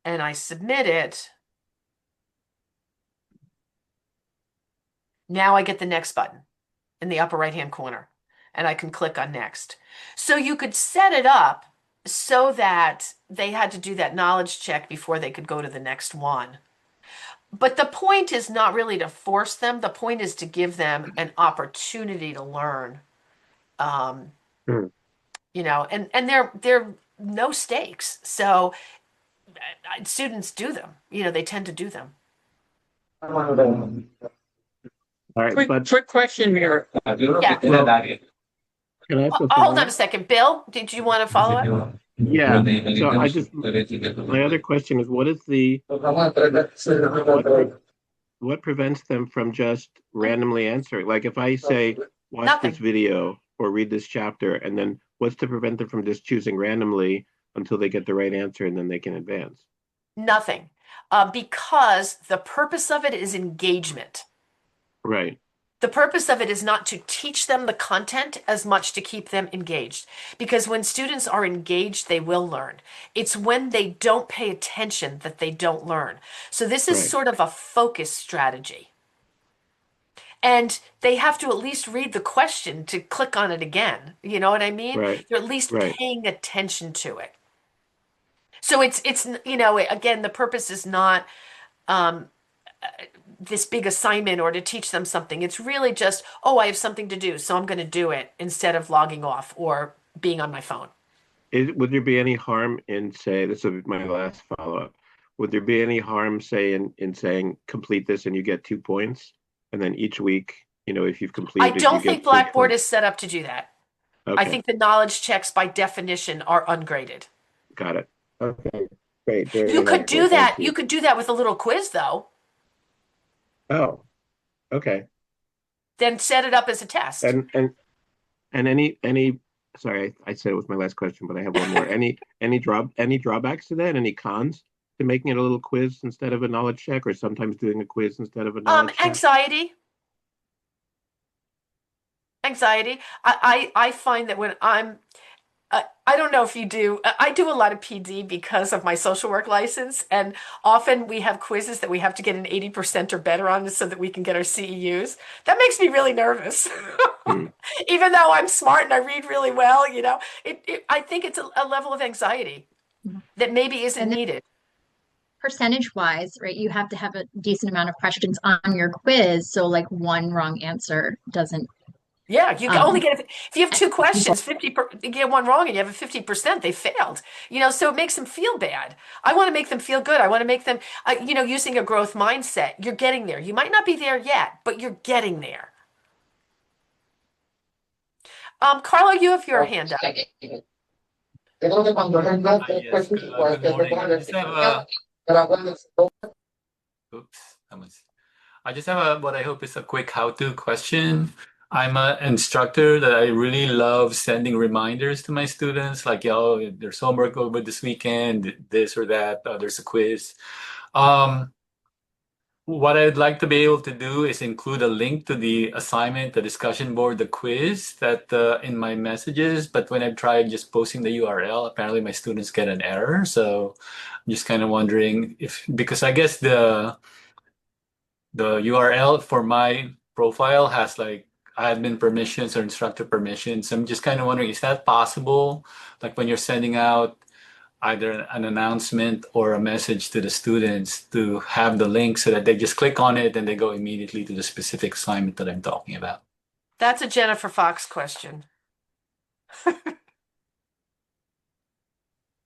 and I submit it, now I get the next button in the upper right-hand corner, and I can click on next. So you could set it up so that they had to do that knowledge check before they could go to the next one. But the point is not really to force them. The point is to give them an opportunity to learn. You know, and they're no stakes. So students do them. You know, they tend to do them. All right, but Quick question here. Yeah. can I ask a Hold on follow-up? a second. Bill, did you want to follow up? Yeah. So my other question is, what prevents them from just randomly answering? Like if I say, watch this Nothing. video or read this chapter, and then what's to prevent them from just choosing randomly until they get the right answer and then they can advance? Nothing. Because the purpose of it is engagement. Right. The purpose of it is not to teach them the content as much to keep them engaged. Because when students are engaged, they will learn. It's when they don't pay attention that they don't learn. So this is Right. sort of a focus strategy. And they have to at least read the question to click on it again. You know what I mean? Right. They're at least Right. paying attention to it. So it's you know, again, the purpose is not um, this big assignment or to teach them something. It's really just, oh, I have something to do, so I'm going to do it instead of logging off or being on my phone. Would there be any harm in say, this will be my last follow-up. Would there be any harm, say, in saying complete this and you get 2 points? And then each week, if you've I completed, you don't get think 2 Blackboard points. is set up to do that. I Okay, think the knowledge checks by definition are ungraded. got it. Okay, great. Very You could helpful. do that. Thank you. You could do that with a little quiz, though. Oh, okay. Then set it up as a test. And any sorry, I said it was my last question, but I have one more. Any drawbacks to that? Any cons to making it a little quiz instead of a knowledge check, or sometimes doing a quiz instead of a knowledge check? Anxiety. Anxiety. I find that when I don't know if you do. I do a lot of PD because of my social work license, and often we have quizzes that we have to get an 80% or better on so that we can get our CEUs. That makes me really nervous. Even though I'm smart and I read really well, I think it's a level of anxiety that maybe isn't And then needed. percentage wise, right, you have to have a decent amount of questions on your quiz. So like one wrong answer doesn't Yeah, you can only get if you have two people. questions, you get one wrong and you have a 50%, they failed. So it makes them feel bad. I want to make them feel good. I want to make them, using a growth mindset. You're getting there. You might not be there yet, but you're getting there. Carlo, you have your hand up. Yes, good morning. I just have what I hope is a quick how-to question. I'm an instructor that I really love sending reminders to my students, like, there's homework over this weekend, this or that, there's a quiz. What I'd like to be able to do is include a link to the assignment, the discussion board, the quiz that in my messages. But when I've tried just posting the URL, apparently my students get an error. So I'm just kind of wondering because I guess the URL for my profile has like admin permissions or instructor permissions. I'm just kind of wondering, is that possible? Like when you're sending out either an announcement or a message to the students to have the link so that they just click on it and they go immediately to the specific assignment that I'm talking about. That's a Jennifer Fox question.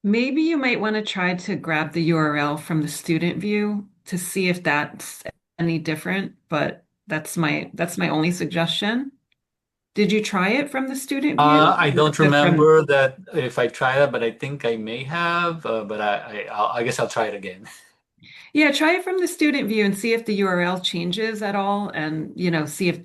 Maybe you might want to try to grab the URL from the student view to see if that's any different, but that's my only suggestion. Did you try it from the student view? I don't remember that if I tried it, but I think I may have. But I guess I'll try it again. Yeah, try it from the student view and see if the URL changes at all, and see if.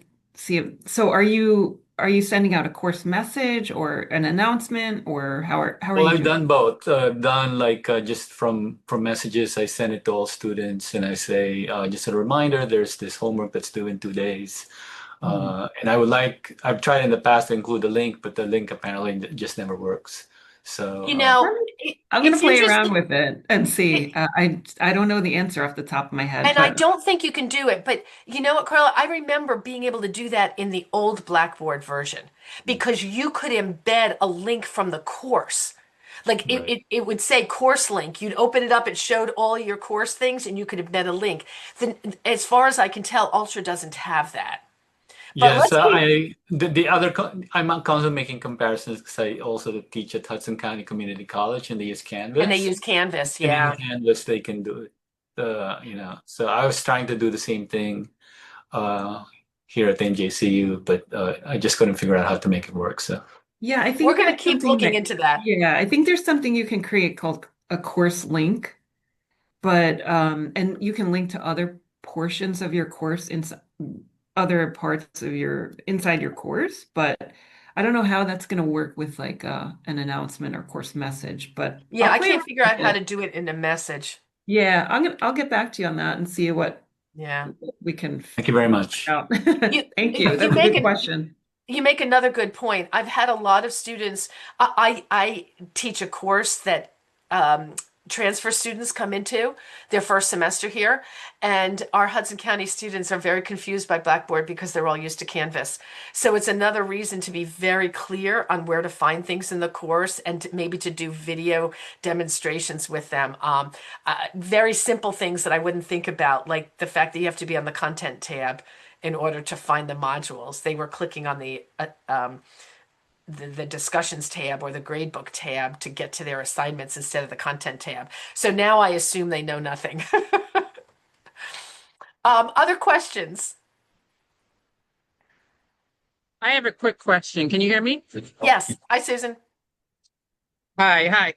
So are you sending out a course message or an announcement, or how are Well, you I've doing? done both. Done like just from messages, I send it to all students, and I say just a reminder, there's this homework that's due in 2 days. And I've tried in the past to include the link, but the link apparently just never works. So I'm going to it's play around interesting. with it and see. I don't know the answer off the top of my head, And I but don't think you can do it. But you know what, Carla? I remember being able to do that in the old Blackboard version because you could embed a link from the course. Like Right. it would say course link. You'd open it up, it showed all your course things, and you could embed a link. Then, as far as I can tell, Ultra doesn't have that. But Yeah, let's so see. I'm also making comparisons because I also teach at Hudson County Community College and they use And they Canvas. use Canvas, And in yeah. Canvas they can do it. So I was trying to do the same thing uh, here at the NJCU, but I just couldn't figure out how to make it work. So Yeah, I We're think going to there's keep something looking that, into that. yeah, I think there's something you can create called a course link, but and you can link to other portions of your course in other parts of your inside your course, but I don't know how that's going to work with like an announcement or course message, but Yeah, I'll I play can't around figure with out how to it. do it in a message. Yeah, I'll get back to you on that and see what Yeah. we can thank you very figure much. out. You Thank you. you That's a make good it question. you make another good point. I've had a lot of students. I teach a course that transfer students come into their first semester here, and our Hudson County students are very confused by Blackboard because they're all used to Canvas. So it's another reason to be very clear on where to find things in the course and maybe to do video demonstrations with them. Very simple things that I wouldn't think about, like the fact that you have to be on the content tab in order to find the modules. They were clicking on the discussions tab or the gradebook tab to get to their assignments instead of the content tab. So now I assume they know nothing. Other questions? I have a quick question. Can you hear me? Yes. Hi, Susan. Hi, hi.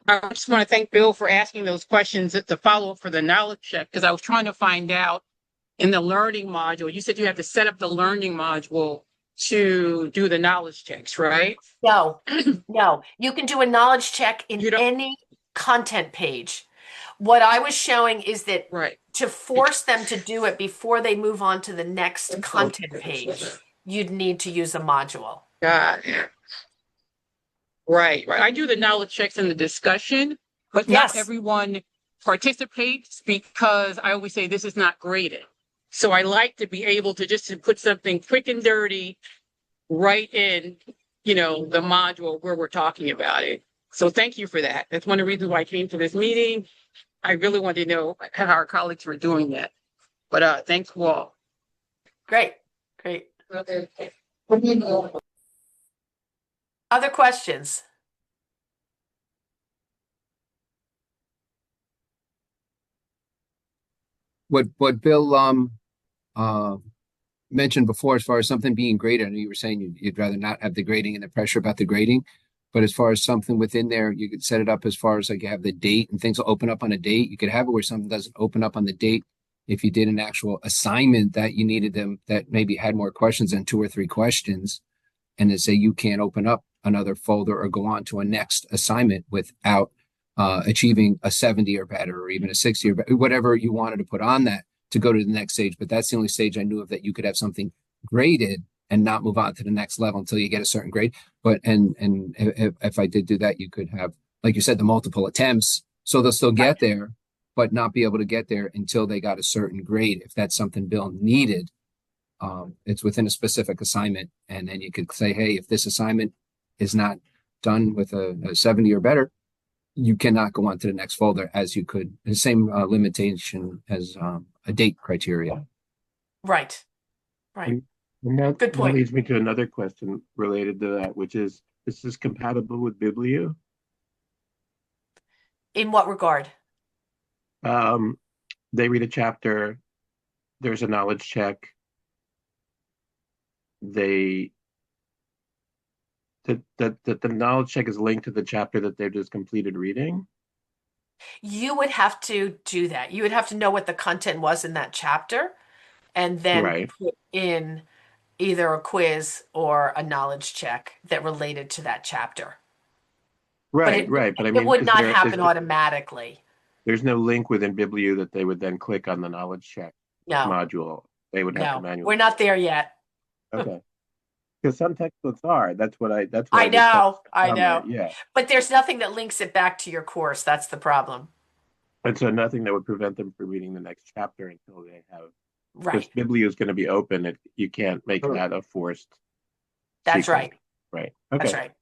I just want to thank Bill for asking those questions to follow up for the knowledge check because I was trying to find out in the learning module. You said you have to set up the learning module to do the knowledge checks, right? No, no. You can do a knowledge check in You don't, any content page. What I was showing is that right. to force them to do it before they move on to the next content page, you'd need to use a module. Got it. Right, right. I do the knowledge checks in the discussion, but not Yes. everyone participates because I always say this is not graded. So I like to be able to just to put something quick and dirty right in, the module where we're talking about it. So thank you for that. That's one of the reasons why I came to this meeting. I really wanted to know how our colleagues were doing that. But thanks, all. Great, great. Other questions? What Bill uh mentioned before, as far as something being graded, I know you were saying you'd rather not have the grading and the pressure about the grading, but as far as something within there, you could set it up as far as like you have the date and things will open up on a date. You could have it where something doesn't open up on the date. If you did an actual assignment that you needed them that maybe had more questions than 2 or 3 questions, and then say you can't open up another folder or go on to a next assignment without achieving a 70 or better, or even a 60 or better, whatever you wanted to put on that to go to the next stage. But that's the only stage I knew of that you could have something graded and not move on to the next level until you get a certain grade. But and if I did do that, you could have, like you said, the multiple attempts, so they'll still get there, but not be able to get there until they got a certain grade. If that's something Bill needed, it's within a specific assignment, and then you could say, hey, if this assignment is not done with a 70 or better, you cannot go on to the next folder, as you could the same limitation as a date criteria. Right, right. And that, Good that point. leads me to another question related to that, which is this compatible with Biblio? In what regard? They read a chapter, there's a knowledge check, they that the knowledge check is linked to the chapter that they've just completed reading. You would have to do that. You would have to know what the content was in that chapter and then Right. put in either a quiz or a knowledge check that related to that chapter. But Right, right. But I it mean, would not happen automatically. there's no link within Biblio that they would then click on the knowledge check No, module. They would have to no, manually. we're not there yet. Okay. Because some textbooks are. That's what I just I know, I comment. know. Yeah. But there's nothing that links it back to your course. That's the problem. And so nothing that would prevent them from reading the next chapter until they have, because Right. Biblio is going to be open. You can't make that a forced That's sequence. right. Right. Okay. That's right.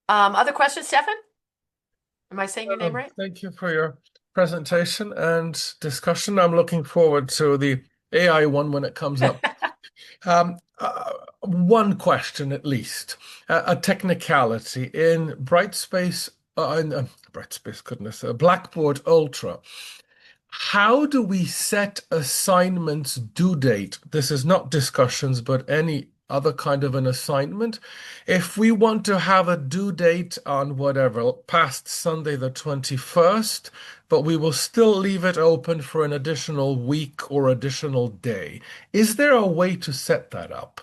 Other questions, Stefan? Am I saying your name right? Thank you for your presentation and discussion. I'm looking forward to the AI one when it comes up. One question at least, a technicality in Brightspace, goodness, Blackboard Ultra. How do we set assignments due date? This is not discussions, but any other kind of an assignment. If we want to have a due date on whatever, past Sunday the 21st, but we will still leave it open for an additional week or additional day. Is there a way to set that up?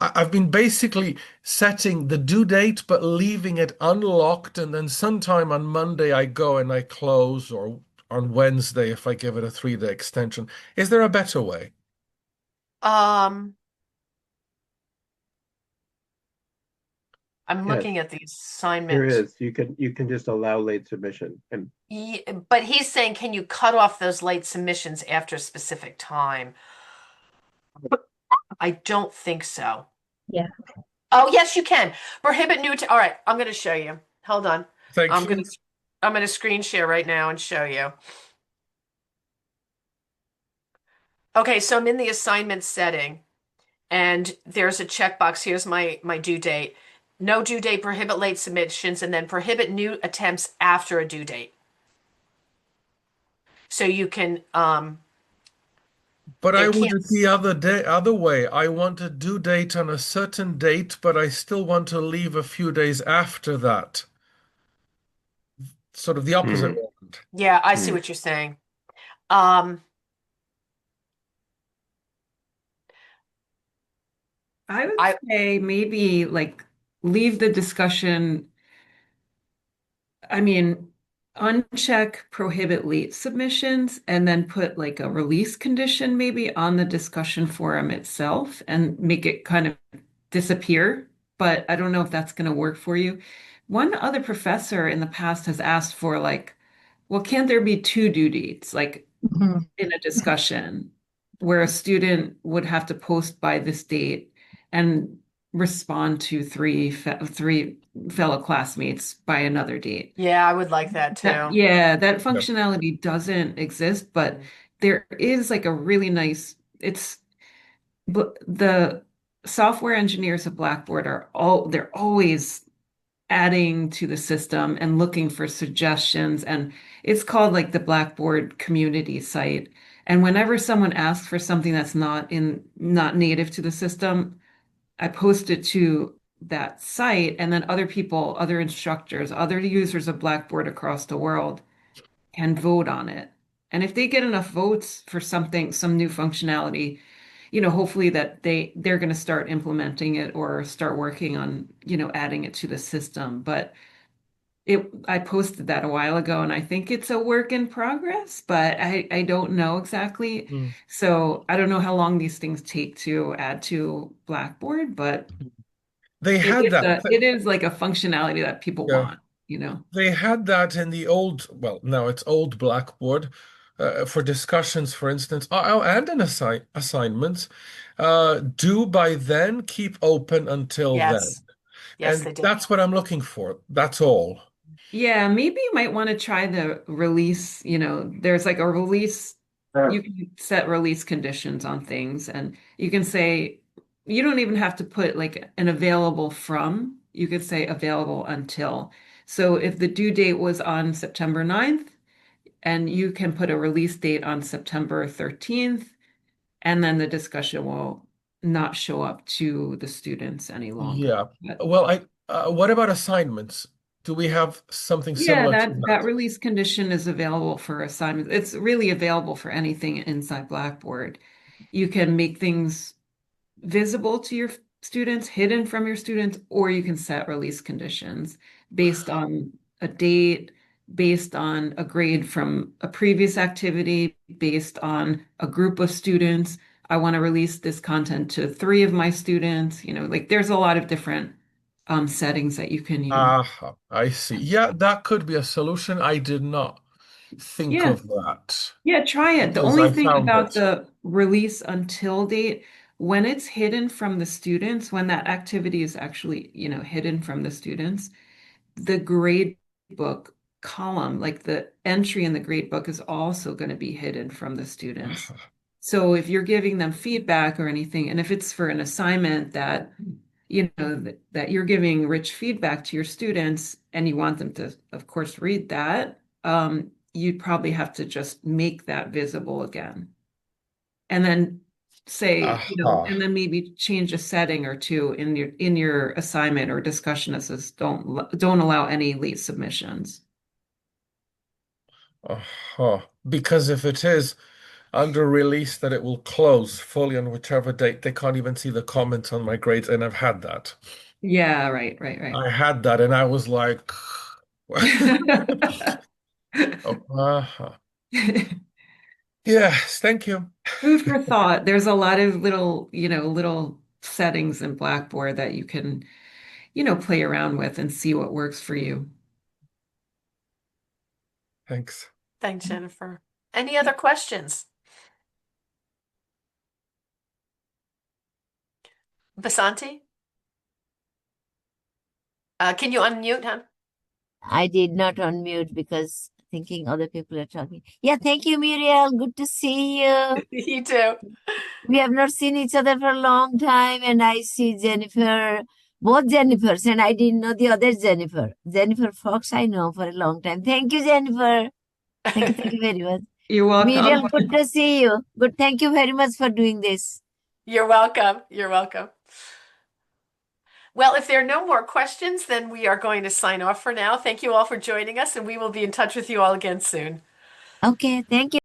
I've been basically setting the due date, but leaving it unlocked. And then sometime on Monday, I go and I close, or on Wednesday, if I give it a 3-day extension. Is there a better way? I'm Yes, looking at the there assignment. is. You can just allow late submission. And But he's saying, can you cut off those late submissions after a specific time? I don't think so. Yeah. Oh, yes, you can. Prohibit new. All right, I'm going to show you. Hold on. Thank I'm you. going to screen share right now and show you. Okay, so I'm in the assignment setting, and there's a checkbox. Here's my due date. No due date, prohibit late submissions, and then prohibit new attempts after a due date. So you can But they I want can't. it the other way. I want a due date on a certain date, but I still want to leave a few days after that. Sort of the opposite Mhm. one. Yeah, I see what you're saying. Um, I would I say maybe like leave the discussion. I mean, uncheck prohibit late submissions and then put like a release condition maybe on the discussion forum itself and make it kind of disappear. But I don't know if that's going to work for you. One other professor in the past has asked for like, well, can't there be two due dates, like Mhm. in a discussion where a student would have to post by this date and respond to three fellow classmates by another date? yeah, I would like that That, too. yeah, that Yep. functionality doesn't exist, but there is like a really nice, the software engineers of Blackboard they're always adding to the system and looking for suggestions. And it's called like the Blackboard community site. And whenever someone asks for something that's not native to the system, I post it to that site, and then other people, other instructors, other users of Blackboard across the world can vote on it. And if they get enough votes for something, some new functionality, hopefully that they're going to start implementing it or start working on, adding it to the system. But I posted that a while ago, and I think it's a work in progress, but I don't know exactly. Mm. So I don't know how long these things take to add to Blackboard, but They had that. it is like a functionality that people Yeah. want. They had that in the old, well, now it's old Blackboard, for discussions, for instance, and in assignments. Do by then, keep open until then. Yes. Yes, And they did. that's what I'm looking for. That's all. Yeah, maybe you might want to try the release, there's like a release, you can set release conditions on things, and you can say you don't even have to put like an available from, you could say available until. So if the due date was on September 9th, and you can put a release date on September 13th, and then the discussion will not show up to the students any longer. Yeah. But Well, what about assignments? Do we have something yeah, similar to that that? release condition is available for assignments. It's really available for anything inside Blackboard. You can make things visible to your students, hidden from your students, or you can set release conditions based on a date, based on a grade from a previous activity, based on a group of students. I want to release this content to 3 of my students. Like there's a lot of different settings that you can use. Ah, I see. Yeah, that could be a solution. I did not think Yeah. of that Yeah, try it. The because only I thing found about it. the release until date, when it's hidden from the students, when that activity is actually, hidden from the students, the grade book column, like the entry in the grade book is also going to be hidden from the students. So if you're giving them feedback or anything, and if it's for an assignment that, that you're giving rich feedback to your students and you want them to, of course, read that, you'd probably have to just make that visible again. And then say, and then maybe change a setting or two in your assignment or discussion that says don't allow any late submissions. Because if it is under release that it will close fully on whichever date, they can't even see the comments on my grades, and I've had that. Yeah, right. I had that, and I was like, yes, thank you. Food for thought. There's a lot of little settings in Blackboard that you can, play around with and see what works for you. Thanks. Thanks, Jennifer. Any other questions? Basanti? Can you unmute, hon? I did not unmute because thinking other people are talking. Yeah, thank you, Muriel. Good to see you. You too. We have not seen each other for a long time, and I see Jennifer, both Jennifers, and I didn't know the other Jennifer. Jennifer Fox, I know for a long time. Thank you, Jennifer. Thank you very much. You're welcome. Muriel, good to see you. Good. Thank you very much for doing this. You're welcome. You're welcome. Well, if there are no more questions, then we are going to sign off for now. Thank you all for joining us, and we will be in touch with you all again soon. Okay, thank you.